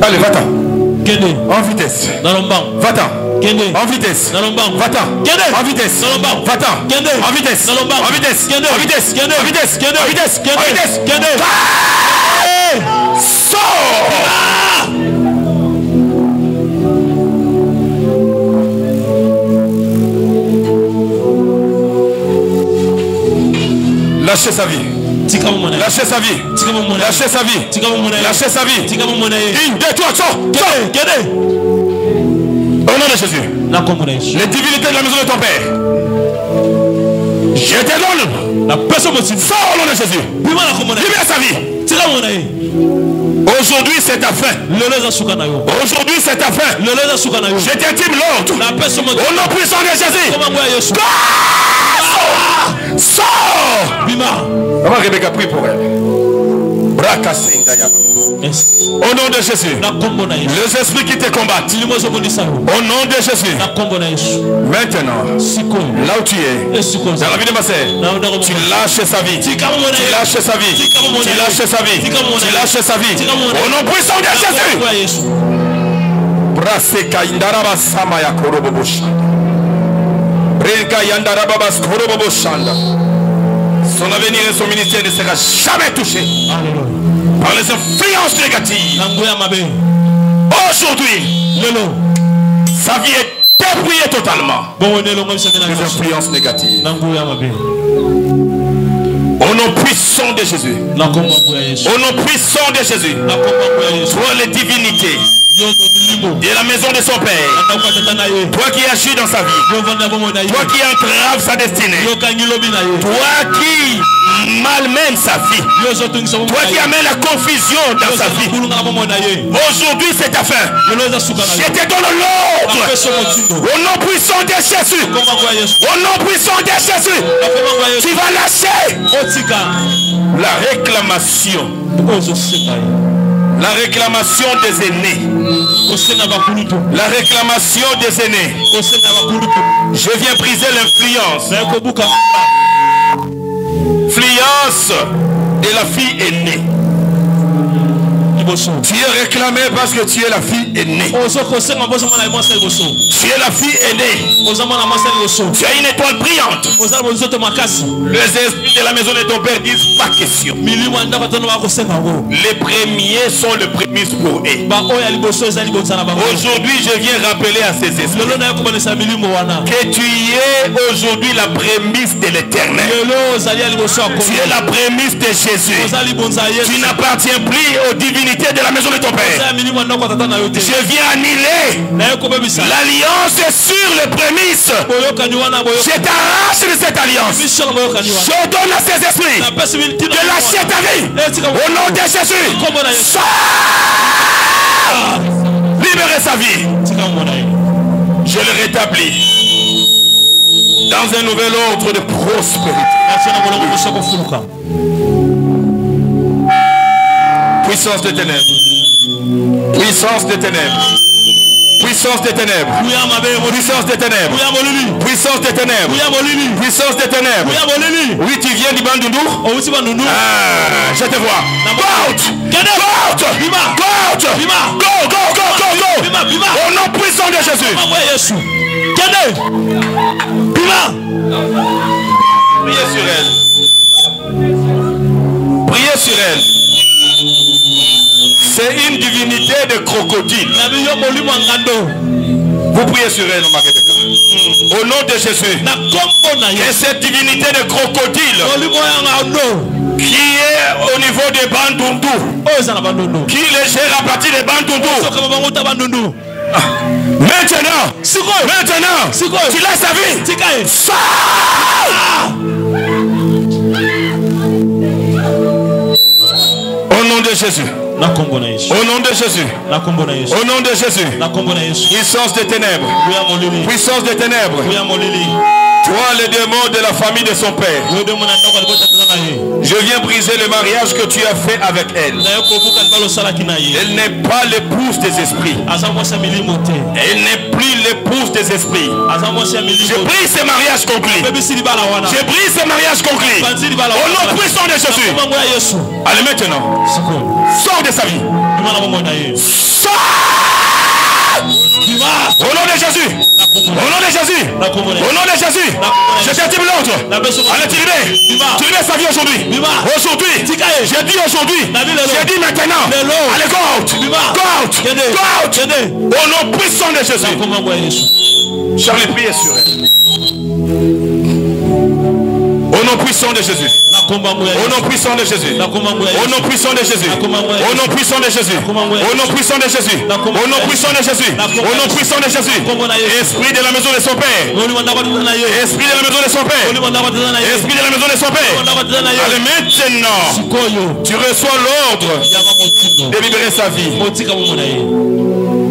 Allez, va-t'en. En vitesse. Va-t'en. En vitesse. Va-t'en. En vitesse. Va-t'en. En vitesse. En vitesse. En vitesse. En vitesse. En vitesse. En vitesse. Sors. Lâchez sa vie. Lâchez sa vie. Lâchez sa vie. Lâchez sa vie. 1, 2, 3, sors. Au nom de Jésus. Les divinités de la maison de ton père. Je te donne. Sors au nom de Jésus. Libère sa vie. Aujourd'hui c'est ta fin. Aujourd'hui c'est ta fin. Je t'intime l'ordre. Au nom puissant de Jésus. Sors. Maman Rebecca, prie pour elle. Au nom de Jésus, les esprits qui te combattent, au nom de Jésus, maintenant, là où tu es, dans la vie de ma sœur, tu lâches sa vie, tu lâches sa vie, tu lâches sa vie, tu lâches sa vie, au nom puissant de Jésus. Son avenir et son ministère ne sera jamais touché par les influences négatives. Aujourd'hui, sa vie est dépouillée totalement des influences négatives. Au nom puissant de Jésus. Au nom puissant de Jésus. Toi les divinités de la maison de son père, toi qui agis dans sa vie, toi qui entraves sa destinée, toi qui malmène sa vie, toi qui amène la confusion dans sa vie, aujourd'hui c'est ta fin. Je te donne l'ordre au nom puissant de Jésus. Au nom puissant de Jésus, tu vas lâcher la réclamation. La réclamation des aînés. La réclamation des aînés. Je viens briser l'influence. L'influence de la fille aînée. Tu es réclamé parce que tu es la fille aînée. Tu es la fille aînée. Tu as une étoile brillante. Les esprits de la maison de ton père disent pas question. Les premiers sont le prémisse pour eux. Aujourd'hui, je viens rappeler à ces esprits que tu es aujourd'hui la prémisse de l'éternel. Tu es la prémisse de Jésus. Tu n'appartiens plus aux divinités de la maison de ton père. Je viens annuler l'alliance sur les prémices. Je t'arrache de cette alliance. Je donne à ces esprits de lâcher ta vie. Au nom de Jésus, sors. Libérez sa vie. Je le rétablis dans un nouvel ordre de prospérité. Puissance des ténèbres. Puissance des ténèbres. Puissance des ténèbres. Puissance des ténèbres. Puissance des ténèbres. Puissance des ténèbres. Oui, tu viens du Bandundu. Ah, je te vois. Out. Out. Out. Go, go, go, go, go. Au nom puissant de Jésus. Priez sur elle. Priez sur elle. C'est une divinité de crocodile. Vous priez sur elle, au nom de Jésus. Et cette divinité de crocodile qui est au niveau des Bandundu, qui les gère à partir des Bandundu. Maintenant, tu laisses sa vie. Au nom de Jésus. Au nom de Jésus. Au nom de Jésus. Puissance des ténèbres. Puissance des ténèbres. Toi, le démon de la famille de son père. Je viens briser le mariage que tu as fait avec elle. Elle n'est pas l'épouse des esprits. Elle n'est plus l'épouse des esprits. Je brise ce mariage conclu. Je brise ce mariage conclu. Au nom puissant de Jésus. Allez maintenant. Sors de sa vie. Sors. Au nom de Jésus. Au nom de Jésus. Au nom de Jésus. Je t'intime l'autre. Allez, tu libères sa vie aujourd'hui. Aujourd'hui. J'ai dit aujourd'hui. J'ai dit maintenant. Allez, go out. Go out. Go out. Au nom puissant de Jésus. Charlie, priez sur elle. Au nom puissant de Jésus. Au nom puissant de Jésus. Au nom puissant de Jésus. Au nom puissant de Jésus. Au nom puissant de Jésus. Au nom puissant de Jésus. Au nom puissant de Jésus. Esprit de la maison de son père. Esprit de la maison de son père. Esprit de la maison de son père. Allez, maintenant, tu reçois l'ordre de libérer sa vie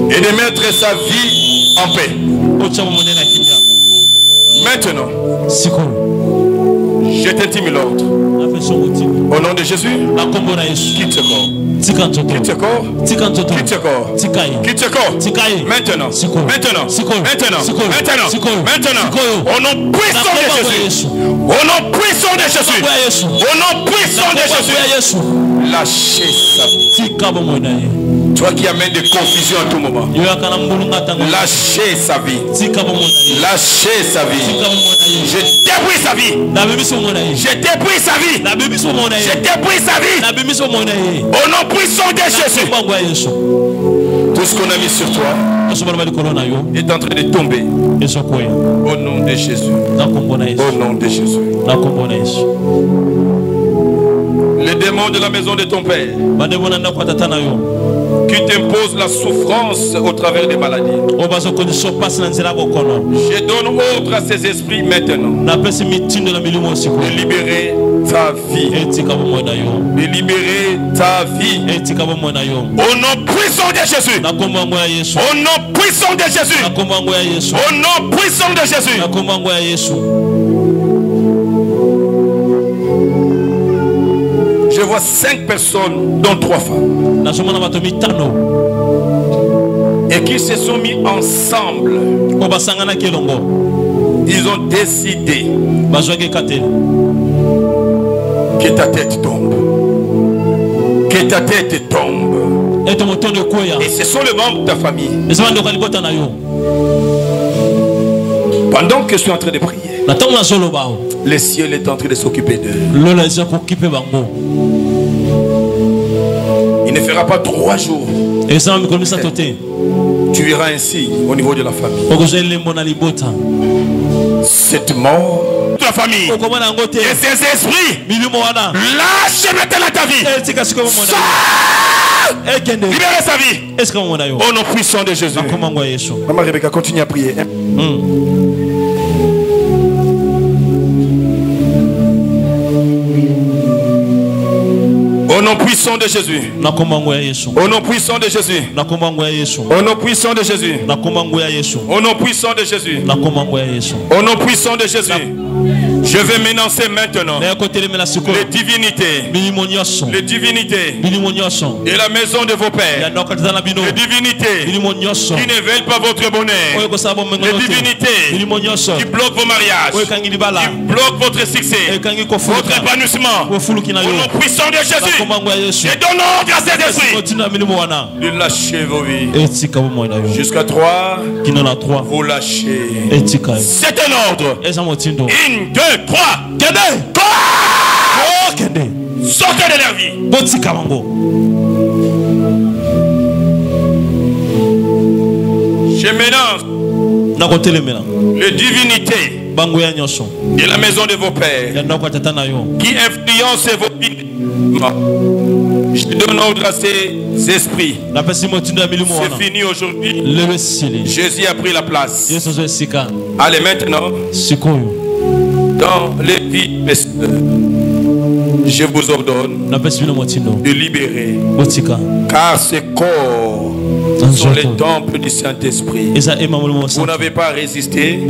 et de mettre sa vie en paix. Maintenant, je t'intime l'ordre. Au nom de Jésus, quitte ce corps. Quitte ce corps. Quitte ce corps. Quitte ce corps. Maintenant. Maintenant. Maintenant. Maintenant. Maintenant. Au nom puissant de Jésus. Au nom puissant de Jésus. Au nom puissant de Jésus. Lâchez sa vie. Toi qui amènes des confusions à tout moment. Lâchez sa vie. Lâchez sa vie. Je dépouille sa vie. Je dépouille sa vie. Je dépouille sa vie. Au nom puissant de Jésus. Tout ce qu'on a mis sur toi est en train de tomber. Au nom de Jésus. Au nom de Jésus. Les démons de la maison de ton père qui t'imposent la souffrance au travers des maladies. Je donne ordre à ces esprits maintenant de libérer ta vie. De libérer ta vie. Au nom puissant de Jésus. Au nom puissant de Jésus. Au nom puissant de Jésus. Je vois 5 personnes, dont 3 femmes, et qui se sont mis ensemble. Ils ont décidé que ta tête tombe. Que ta tête tombe. Et ce sont les membres de ta famille. Pendant que je suis en train de prier, le ciel est en train de s'occuper d'eux. Il ne fera pas 3 jours. Tu verras ainsi au niveau de la famille. Cette mort de la famille et ces esprits, lâche maintenant ta vie. Libérez sa vie. Au nom puissant de Jésus. Maman Rebecca, continue à prier. Au nom puissant de Jésus. Au nom puissant de Jésus. Au nom puissant de Jésus. Au nom puissant de Jésus. Au nom puissant de Jésus. Je vais m'énoncer maintenant les divinités. Les divinités de la maison de vos pères. Les divinités qui ne veulent pas votre bonheur. Les divinités qui bloquent vos mariages. Qui bloquent votre succès. Votre épanouissement. Au nom puissant de Jésus. Je donne ordre à cet esprit de lâcher vos vies. Jusqu'à 3, vous lâchez. C'est un ordre. 1, 2, 3. Sortez de leur vie. Je mélange les divinités de la maison de vos pères qui influencent vos vies. Je donne ordre à ces esprits. C'est fini aujourd'hui. Jésus a pris la place. Allez maintenant, dans les vies, je vous ordonne de libérer, car ces corps sont les temples du Saint-Esprit. Vous n'avez pas résisté.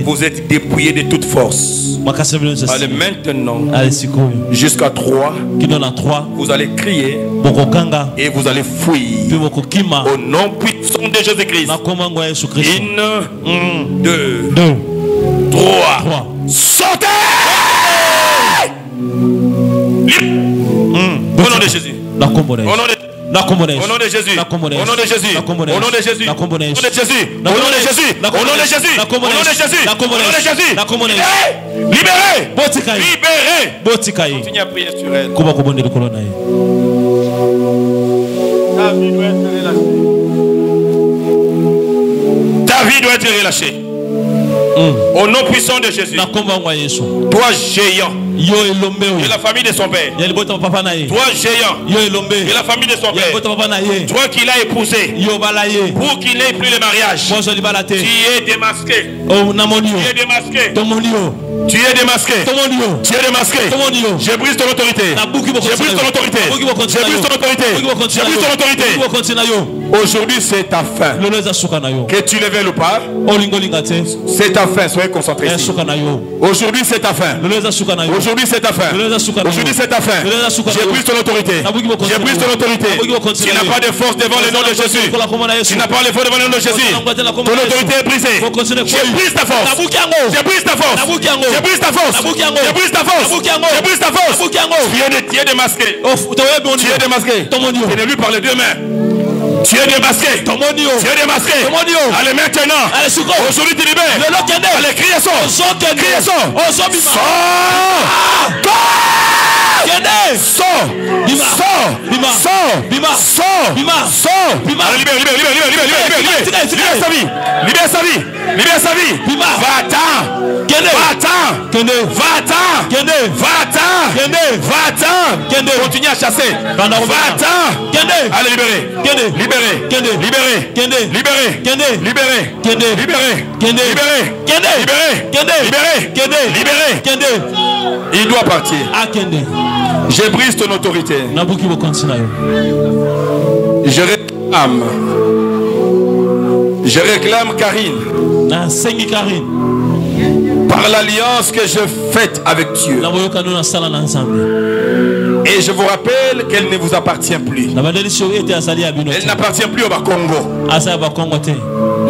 Vous êtes dépouillés de toute force. Allez maintenant, jusqu'à 3, vous allez crier et vous allez fuir au nom puissant de Jésus-Christ. 1, 2, 3. Sortez! Au nom de Jésus. Au nom de Au nom de Jésus. Au nom de Jésus. Au nom de Jésus. Au nom de Jésus. Au nom de Jésus. Au nom de Jésus. Au nom de Jésus. Au nom de Jésus. Libéré. Libéré. Continue à prier sur elle. Ta vie doit être relâchée. Au nom puissant de Jésus. Toi géant de la famille de son père. Toi géant de la famille de son père. Toi qui l'as épousé pour qu'il n'ait plus le mariage. Tu es démasqué. Tu es démasqué. Tu es démasqué. Tu es démasqué. Je brise ton autorité. Je brise ton autorité. Je brise ton autorité. Je brise ton autorité. Aujourd'hui c'est ta fin. Que tu le veuilles ou pas, c'est ta fin. Soyez concentrés ici. Aujourd'hui c'est ta fin. Aujourd'hui c'est ta fin. Aujourd'hui c'est ta fin. Je brise ton autorité. Je brise ton autorité. Tu n'as pas de force devant le nom de Jésus. Tu n'as pas de force devant le nom de Jésus. Ton autorité est brisée. Je brise ta force. Je brise ta force. Je brise ta force. Je brise ta force. Je brise ta force. Tu es démasqué. Tu es démasqué. Tu ne lui parles deux mains. Tu es démasqué. Tu es démasqué. Allez maintenant. Aujourd'hui tu libères. Allez criez son. Criez son. Sors. Libère sa vie. Libère sa vie. Libère sa vie. Va-t'en. Va-t'en. Continue à chasser. Va-t'en. Allez libérer. Libéré. Il doit partir. Je brise ton autorité. Je réclame Karine. Par l'alliance que je fais avec Dieu. Et je vous rappelle qu'elle ne vous appartient plus. Elle n'appartient plus au Congo.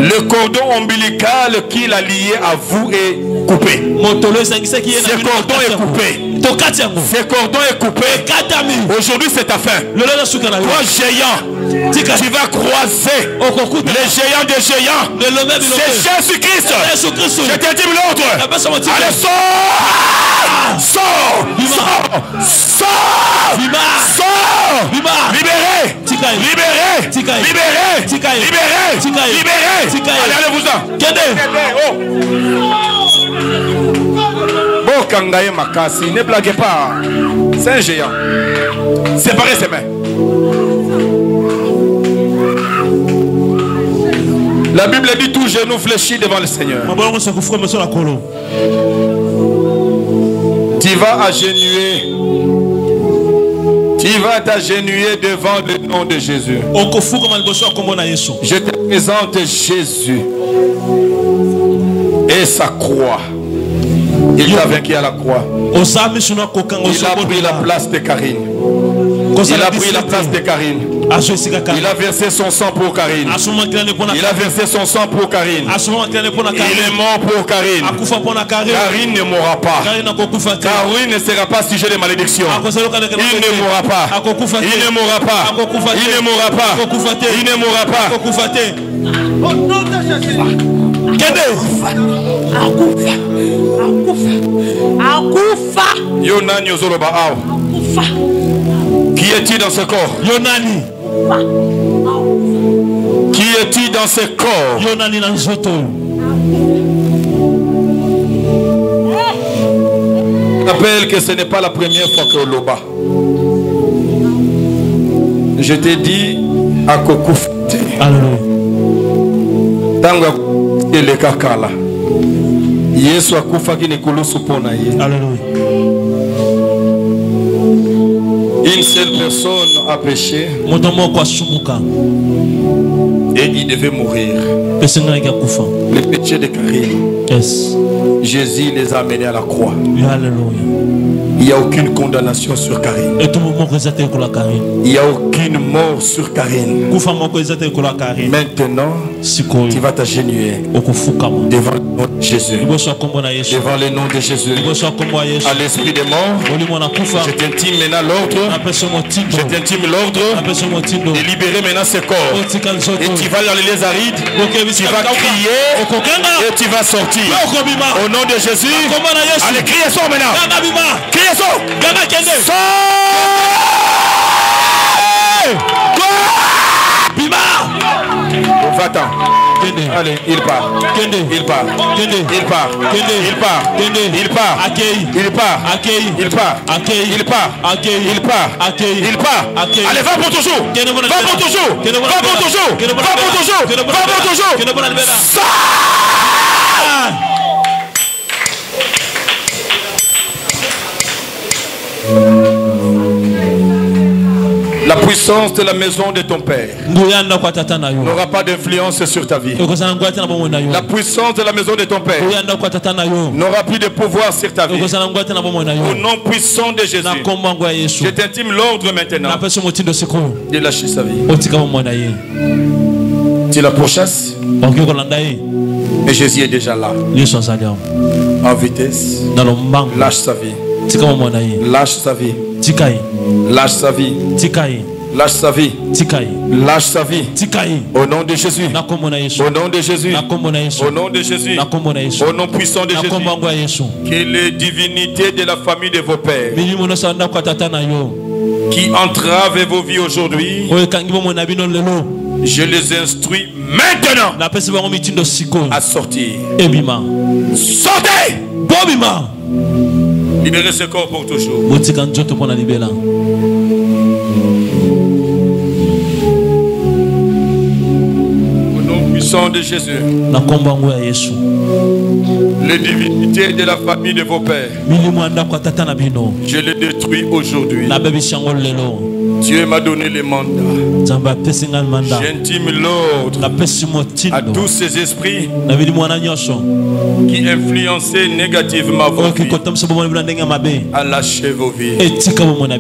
Le cordon ombilical qu'il a lié à vous est coupé. Ce cordon est coupé. Ce cordon est coupé. Aujourd'hui c'est ta fin. Toi géant, tu vas croiser les géants des géants. C'est Jésus-Christ. Je te dis l'autre. Allez, sors. Libéré. Allez-vous-en. Kangaye Makasi, ne blaguez pas. C'est un géant. Séparez ses mains. La Bible dit tout genou fléchi devant le Seigneur. Tu vas agenouiller. Tu vas t'agenouiller devant le nom de Jésus. Je te présente Jésus et sa croix. Il t'a vaincu à la croix. Il a pris la place de Karine. Il a pris la place de Karine. Il a versé son sang pour Karine. Il a versé son sang pour Karine. Il est mort pour Karine. Karine ne mourra pas. Karine ne sera pas sujet de malédiction. Il ne mourra pas. Il ne mourra pas. Il ne mourra pas. Il ne mourra pas. Au nom de Jésus. Yonani Ozoroba Ao. Qui est-il dans ce corps? Yonani. Qui est-il dans ce corps? Yonani Nanzoto. Je rappelle que ce n'est pas la première fois que Loba. Je t'ai dit à Kokoufte. Tanga le kakala. Yesu akufa kini kulusu pona ye. Alléluia. Une seule personne a péché. Et il devait mourir. Le péché de Karine. Yes. Jésus les a amenés à la croix. Alléluia. Il n'y a aucune condamnation sur Karine. Il n'y a aucune mort sur Karine. Maintenant, tu vas t'agenouiller devant le nom de Jésus. Devant le nom de Jésus. À l'esprit des morts, je t'intime maintenant l'ordre Je t'intime l'ordre de libérer maintenant ce corps. Et tu vas dans les lieux arides, tu vas crier et tu vas sortir. Au nom de Jésus, allez, criez ça maintenant. Criez ça. Va-t'en. Allez, il part. Il part. Il part. Il part. Il part. Il part. Il part. Il part. Il part. Il part. Allez, va pour toujours. Va pour toujours. Va pour toujours. Va pour toujours. Va pour toujours. La puissance de la maison de ton père n'aura pas d'influence sur ta vie. La puissance de la maison de ton père n'aura plus de pouvoir sur ta vie. Au nom puissant de Jésus, je t'intime l'ordre maintenant de lâcher sa vie. Tu la pourchasses, mais Jésus est déjà là. En vitesse, lâche sa vie. Lâche sa vie. Lâche sa vie. Lâche sa vie. Lâche sa vie. Au nom de Jésus. Au nom de Jésus. Au nom de Jésus. Au nom puissant de Jésus. Que les divinités de la famille de vos pères qui entravent vos vies aujourd'hui, je les instruis maintenant à sortir. Sortez! Libérez ce corps pour toujours. Au nom puissant de Jésus, les divinités de la famille de vos pères, je les détruis aujourd'hui. Dieu m'a donné les mandats. J'intime l'ordre à tous ces esprits qui influençaient négativement vos vies à lâcher vos vies.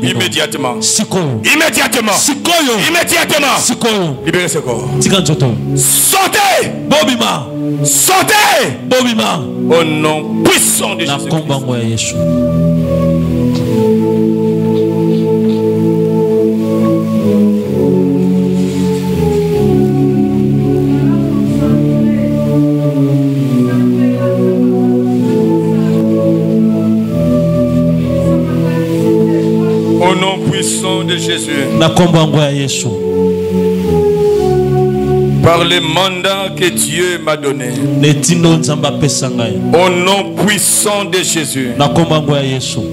Immédiatement. Immédiatement. Immédiatement. Libérez ce corps. Sortez. Sortez. Au nom puissant de Jésus. Au nom puissant de Jésus. Par les mandats que Dieu m'a donnés. Au nom puissant de Jésus.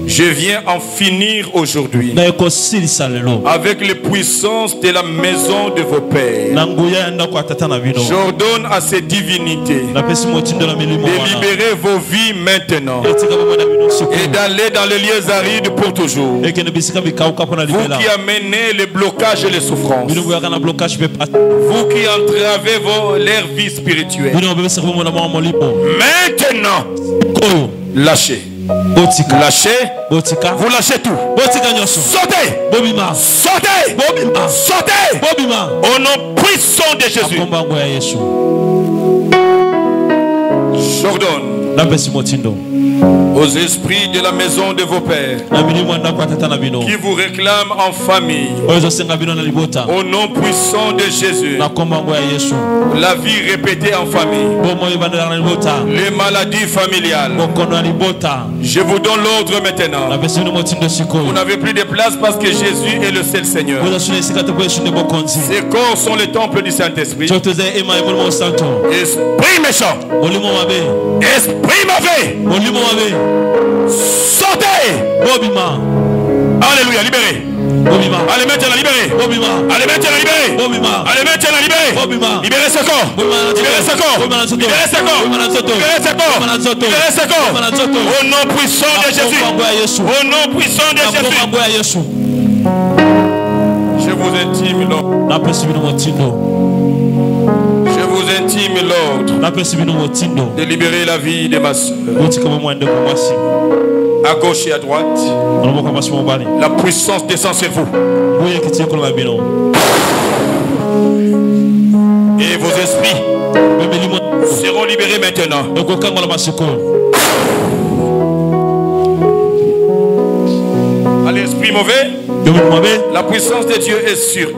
Je viens en finir aujourd'hui avec les puissances de la maison de vos pères. J'ordonne à ces divinités de libérer vos vies maintenant et d'aller dans les lieux arides pour toujours. Vous qui amenez les blocages et les souffrances, vous qui entravez leur vie spirituelle, maintenant lâchez. Lâchez. Vous lâchez tout. Sortez. Sortez. Sortez. Au nom puissant de Jésus. J'ordonne aux esprits de la maison de vos pères qui vous réclament en famille, au nom puissant de Jésus, la vie répétée en famille, les maladies familiales, je vous donne l'ordre maintenant. Vous n'avez plus de place parce que Jésus est le seul Seigneur. Ces corps sont le temple du Saint-Esprit. Esprit méchant, esprit mauvais, sortez. Alléluia, libérez. Allez maintenant libérez. Allez maintenant libérez. Allez maintenant libérez. Libérez ce corps. Libérez ce corps. Libérez ce corps. Libérez ce corps. Libérez ce corps. Au nom puissant de Jésus. Au nom puissant de Jésus. Je vous intime l'ordre. Je vous intime l'ordre de libérer la vie de ma soeur. À gauche et à droite, la puissance descend sur vous. Et vos esprits seront libérés maintenant. À l'esprit mauvais, La puissance de Dieu est sur eux.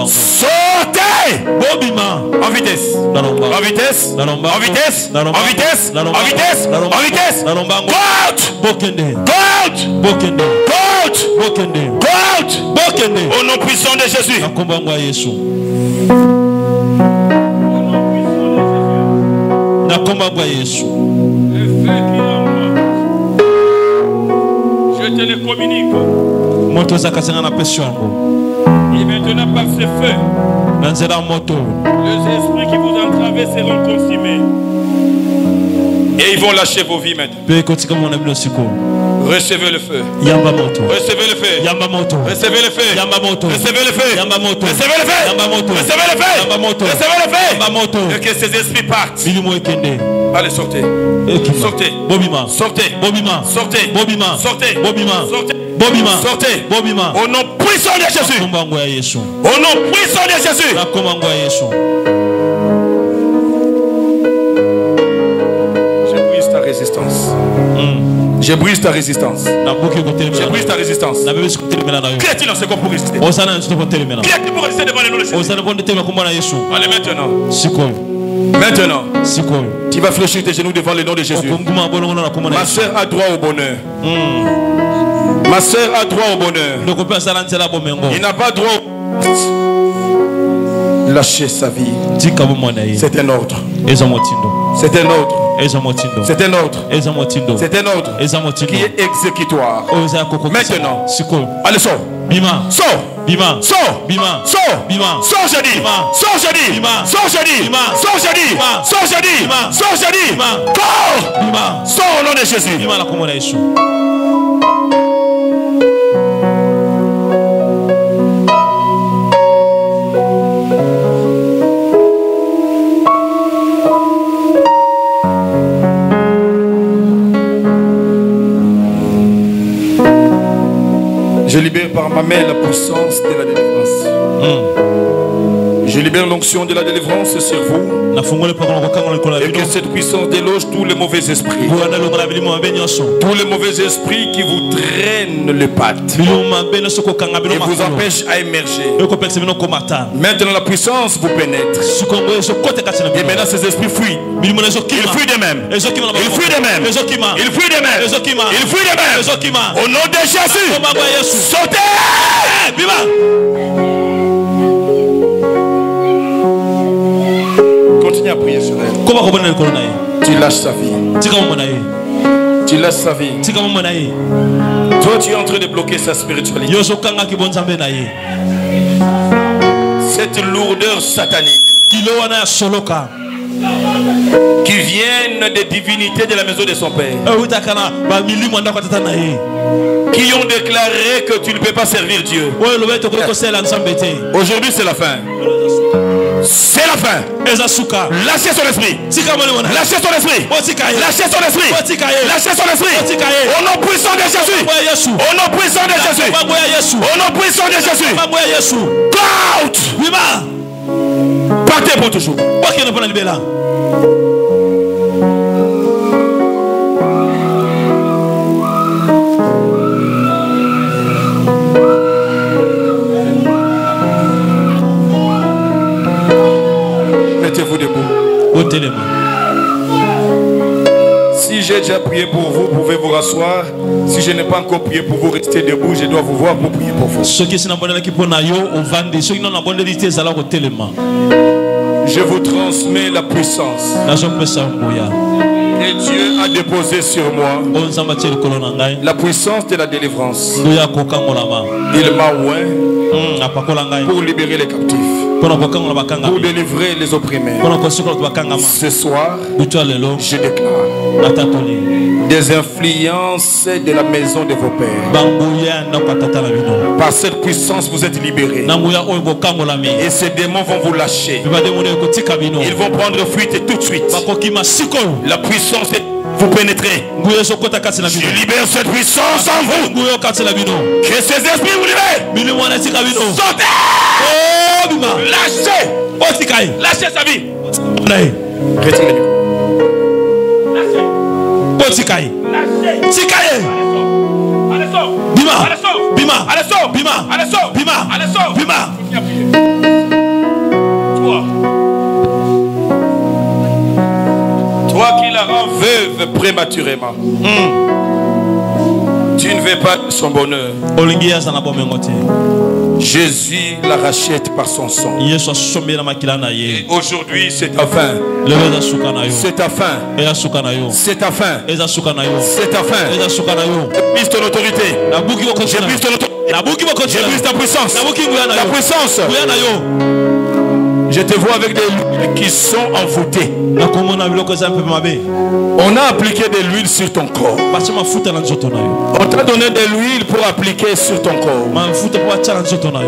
Sortez en vitesse. En vitesse. En vitesse. En vitesse. En vitesse. En vitesse. Au nom puissant de Jésus. Je te le communique. Et maintenant par ce feu, les esprits qui vous entravent seront consumés. Et ils vont lâcher vos vies maintenant. Recevez le feu. Recevez le feu. Recevez le feu. Recevez le feu. Recevez le feu. Recevez le feu. Et que ces esprits partent. Allez, sortez. Sortez. Sortez. Sortez. Sortez. Sortez. Au nom puissant de Jésus. Au nom puissant de Jésus. Je brise ta résistance. Je brise ta résistance. Je brise ta résistance. Qui est-il dans ce corps pour résister? Qui est-il pour résister devant les noms de Jésus? Allez, maintenant, tu vas fléchir tes genoux devant le nom de Jésus. Ma soeur a droit au bonheur. Ma soeur a droit au bonheur. Il n'a pas droit au... Lâcher sa vie. C'est un ordre. C'est un ordre. C'est un ordre. C'est un ordre qui est exécutoire. Maintenant, allez, sors. Sors. Sors. Sors, je dis. Sors, je dis. Sors, je dis. Sors, je dis. Sors, je dis. Sors, je dis. Sors. Sors au nom de Jésus. Je libère par ma main la puissance de la délivrance. Je libère l'onction de la délivrance sur vous. Et que cette puissance déloge tous les mauvais esprits. Tous les mauvais esprits qui vous traînent les pattes et vous empêchent à émerger. Maintenant la puissance vous pénètre. Et maintenant ces esprits fuient. Ils fuient d'eux-mêmes. Ils fuient d'eux-mêmes. Ils fuient d'eux-mêmes. Ils fuient d'eux-mêmes. Au nom de Jésus. Sautez! Continue à prier sur elle. Tu lâches sa vie. Tu lâches sa vie. Toi, tu es en train de bloquer sa spiritualité. Cette lourdeur satanique qui viennent des divinités de la maison de son père, qui ont déclaré que tu ne peux pas servir Dieu. Aujourd'hui c'est la fin. C'est la fin. Lâchez son esprit. Lâchez son esprit. Lâchez son esprit. Lâchez son esprit. Au nom puissant de Jésus. Au nom puissant de Jésus. Au nom puissant de Jésus. Go out. Partez pour toujours. Mettez-vous debout. Si j'ai déjà prié pour vous, vous pouvez vous rasseoir. Si je n'ai pas encore prié pour vous, restez debout. Je dois vous voir pour prier pour vous. Je vous transmets la puissance que Dieu a déposée sur moi. La puissance de la délivrance. Il m'a oint pour libérer les captifs, pour délivrer les opprimés. Ce soir, je déclare des influences de la maison de vos pères. Par cette puissance, vous êtes libérés. Et ces démons vont vous lâcher. Ils vont prendre fuite tout de suite. La puissance est... Vous pénétrez. Je libère cette puissance en vous. Que ces esprits vous libèrent. Sortez. Lâchez. Lâchez sa vie. Retirez-le. Lâchez. Lâchez. Allez, sors. Allez, sors. Bima. Allez, sors. Bima. Allez, sors. Bima. Allez, sors. Bima. Toi qui la rends veuve prématurément. Tu ne veux pas son bonheur. Jésus la rachète par son sang. Et aujourd'hui, c'est ta fin. C'est ta fin. C'est ta fin. C'est ta fin. Je brise ton autorité. Je brise ton autorité. Je brise ta puissance. Ta puissance. Je te vois avec des huiles qui sont envoûtées. On a appliqué de l'huile sur ton corps. On t'a donné de l'huile pour appliquer sur ton corps.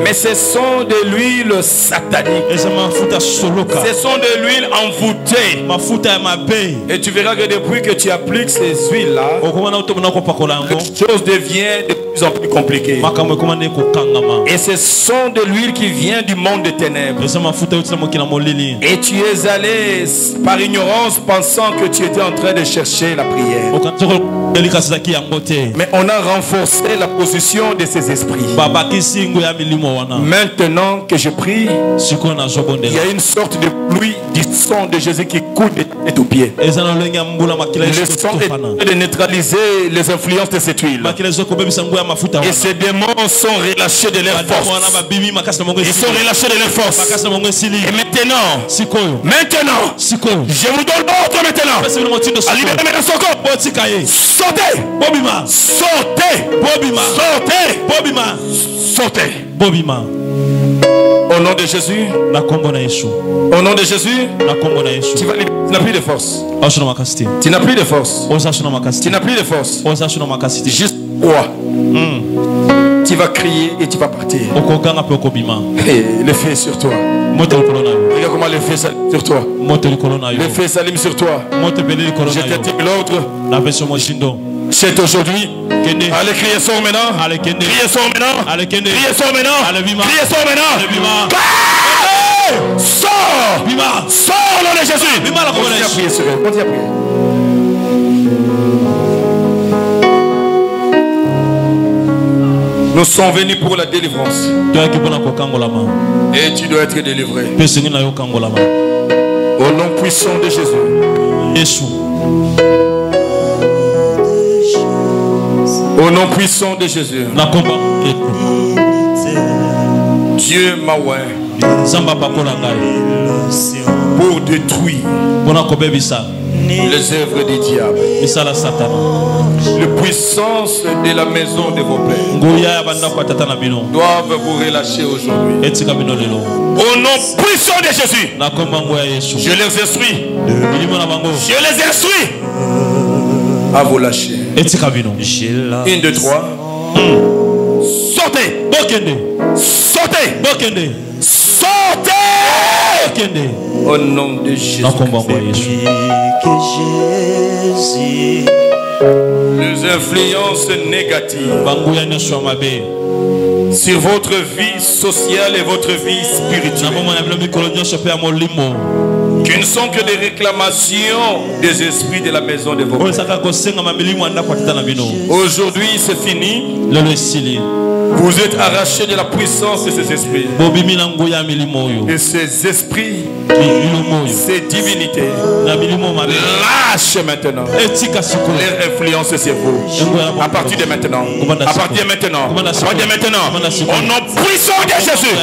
Mais ce sont de l'huile satanique. Ce sont de l'huile envoûtée. Et tu verras que depuis que tu appliques ces huiles-là, les choses deviennent de plus en plus compliquées. Et ce sont de l'huile qui vient du monde des ténèbres. Et tu es allé par ignorance pensant que tu étais en train de chercher la prière. Mais on a renforcé la position de ces esprits. Maintenant que je prie, il y a une sorte de pluie du sang de Jésus qui coule de tes pieds. Le sang est de neutraliser les influences de cette huile. Et ces démons sont relâchés de leur force. Ils sont relâchés de leur force. Et maintenant, je vous donne l'ordre maintenant. À libérer maintenant son corps. Sortez. Sortez. Sortez. Au nom de Jésus. Au nom de Jésus. Tu n'as plus de force. Tu n'as plus de force. Tu n'as plus de force. Juste quoi? Tu vas crier et tu vas partir. Hey, le feu est sur toi. Regarde comment le feu s'allume sur toi. Le feu s'allume sur toi. Je t'ai l'autre. C'est aujourd'hui. Allez, criez sort maintenant. Criez sort maintenant. Criez sort maintenant. Criez sort maintenant. Sors. Sors au nom de Jésus. Continue à prier sur elle. Continue à prier. Nous sommes venus pour la délivrance. Et tu dois être délivré. Au nom puissant de Jésus. Au nom puissant de Jésus. Dieu m'a oint pour détruire les œuvres du diable. Les puissances de la maison de vos pères doivent vous relâcher aujourd'hui. Au nom puissant de Jésus, je les instruis. Je les instruis à vous lâcher. 1, 2, 3. Sortez. Sortez. Sortez. Au nom de Jésus. Les influences négatives sur votre vie sociale et votre vie spirituelle, qui ne sont que des réclamations des esprits de la maison de vos pères. Aujourd'hui c'est fini. Vous êtes arrachés de la puissance de ces esprits. Et ces esprits, ces divinités, lâchez maintenant leur influence sur vous. À partir de maintenant. À partir de maintenant. À partir de maintenant. Au nom puissant de Jésus.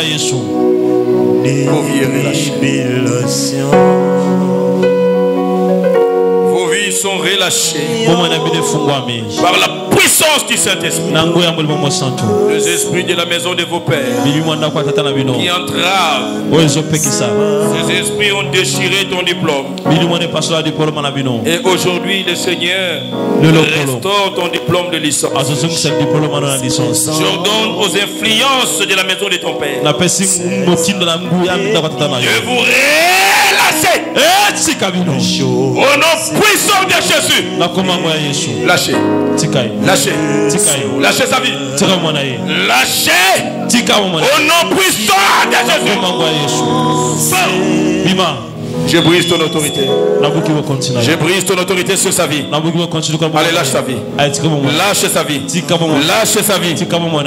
Vos vies relâchées. Vos vies sont relâchées par la puissance du Saint-Esprit. Les esprits de la maison de vos pères qui entravent. Ces esprits ont déchiré ton diplôme. Et aujourd'hui le Seigneur restaure ton diplôme de licence. J'ordonne aux influences de la maison de ton père de vous relâcher. Au nom puissant de Jésus. Lâchez. Lâchez. Lâchez sa vie. Lâchez. Au nom puissant de Jésus. Je brise ton autorité. Je brise ton autorité sur sa vie. Allez, lâche sa vie. Lâche sa vie. Lâche sa vie.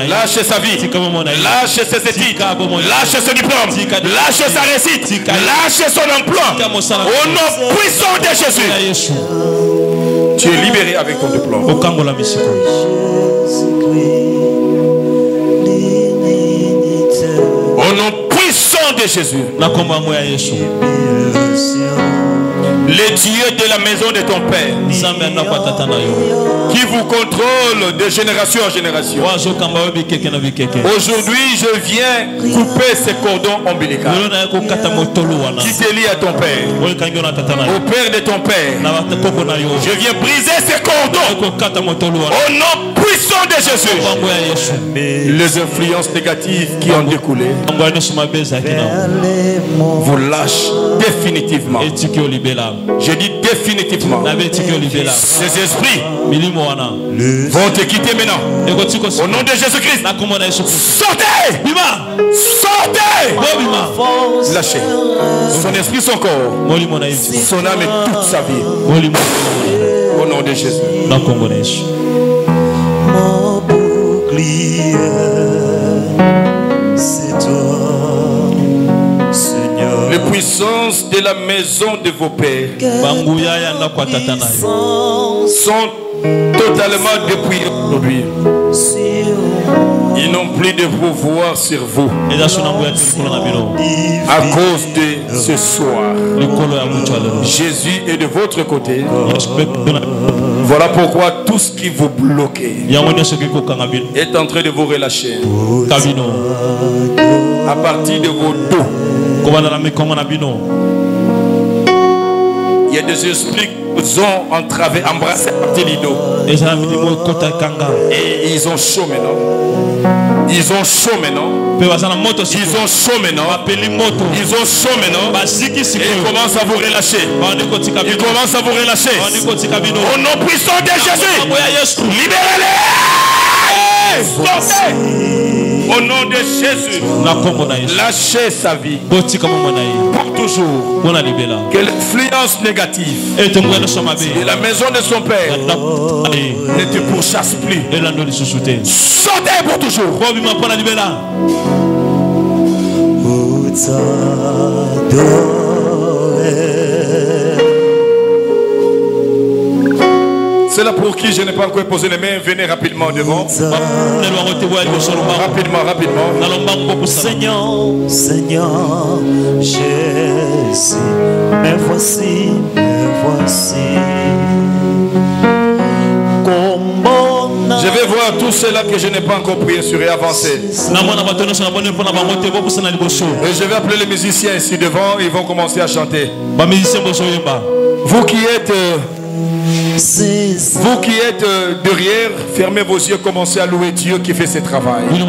Lâche sa vie. Lâche ses études. Lâche ses diplômes. Lâche sa réussite. Lâche son emploi. Au nom puissant de Jésus. Tu es libéré avec ton diplôme. Au nom puissant de Jésus. Le Dieu de la maison de ton Père, qui vous contrôle de génération en génération. Aujourd'hui, je viens couper ces cordons ombilicaux qui te lient à ton Père, au Père de ton Père. Je viens briser ces cordons au nom puissant de Jésus. Les influences négatives qui ont découlé vous lâchent définitivement. Je dis définitivement. Ces esprits vont te quitter maintenant. Au nom de Jésus-Christ. Sortez! Sortez! Lâchez. Son esprit, son corps, son âme et toute sa vie. Au nom de Jésus. Mon bouclier, c'est toi. Les puissances de la maison de vos pères sont totalement dépouillées aujourd'hui. Ils n'ont plus de pouvoir sur vous à cause de ce soir. Jésus est de votre côté. Voilà pourquoi tout ce qui vous bloquait est en train de vous relâcher. À partir de vos dos, il y a des esprits qui vous ont entravé, embrassé à partir du dos. Et ils ont chaud maintenant. Ils ont chaud maintenant. Ils ont chaud maintenant. Ils ont chaud maintenant. Et ils commencent à vous relâcher. Ils commencent à vous relâcher. Au nom puissant de Jésus, libérez-les. Sortez. Au nom de Jésus, lâchez sa vie pour toujours. Que l'influence négative de la maison de son Père ne te pourchasse plus. Sortez pour toujours. C'est là pour qui je n'ai pas encore posé les mains. Venez rapidement devant. Rapidement. Seigneur, Jésus, me voici. Je vais voir tous ceux-là que je n'ai pas encore prié sur et avancer. Et je vais appeler les musiciens ici devant. Ils vont commencer à chanter. Vous qui êtes derrière, fermez vos yeux, commencez à louer Dieu qui fait ce travail. Je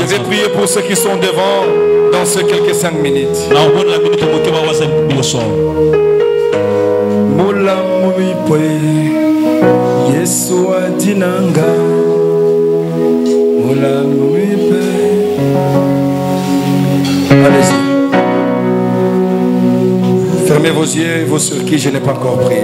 vais prier pour ceux qui sont devant dans ces quelques 5 minutes. Allez-y. Fermez vos yeux, vous sur qui je n'ai pas encore prié.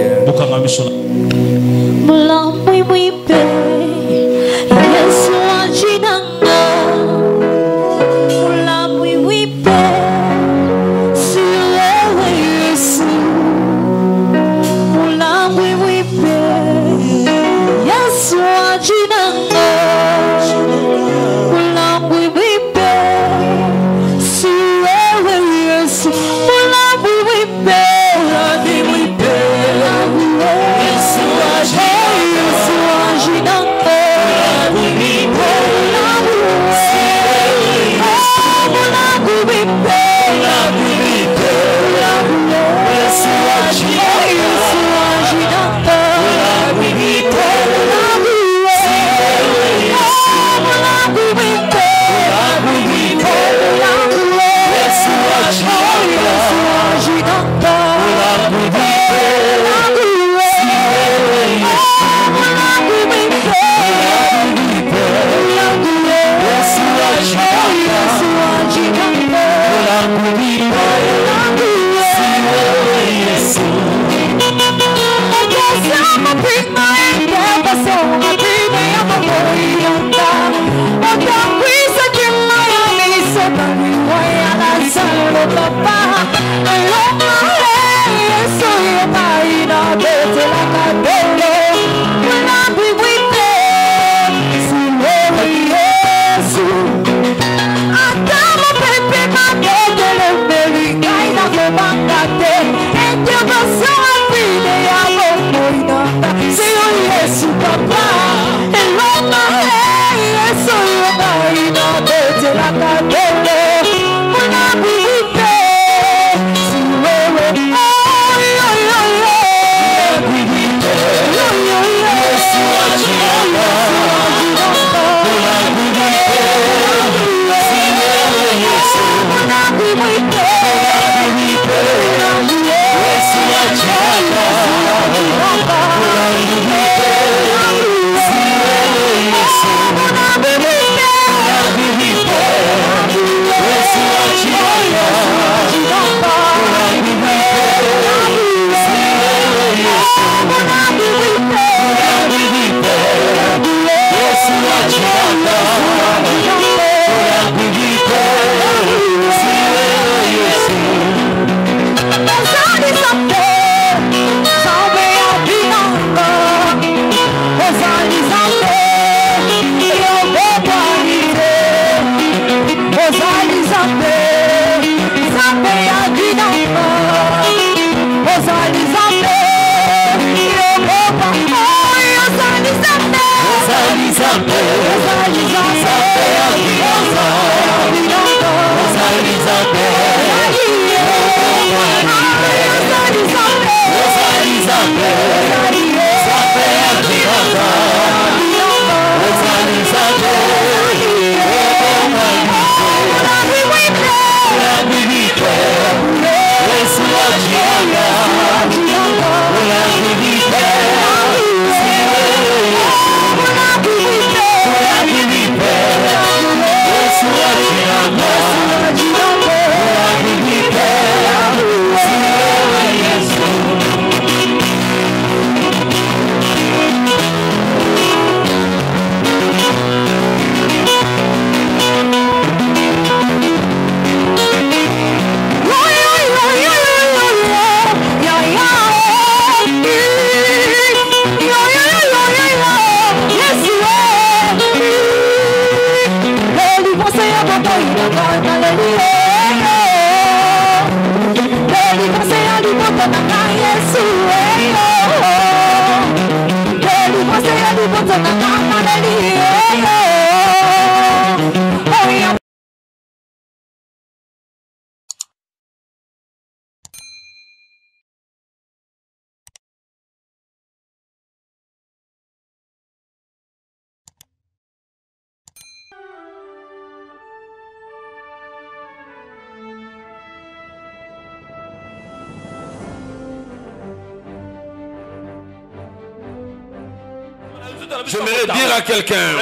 J'aimerais dire à quelqu'un,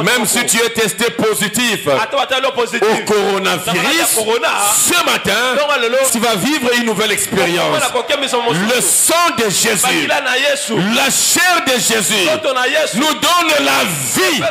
même si tu es testé positif au coronavirus, ce matin, tu vas vivre une nouvelle expérience. Le sang de Jésus, la chair de Jésus nous donne la vie.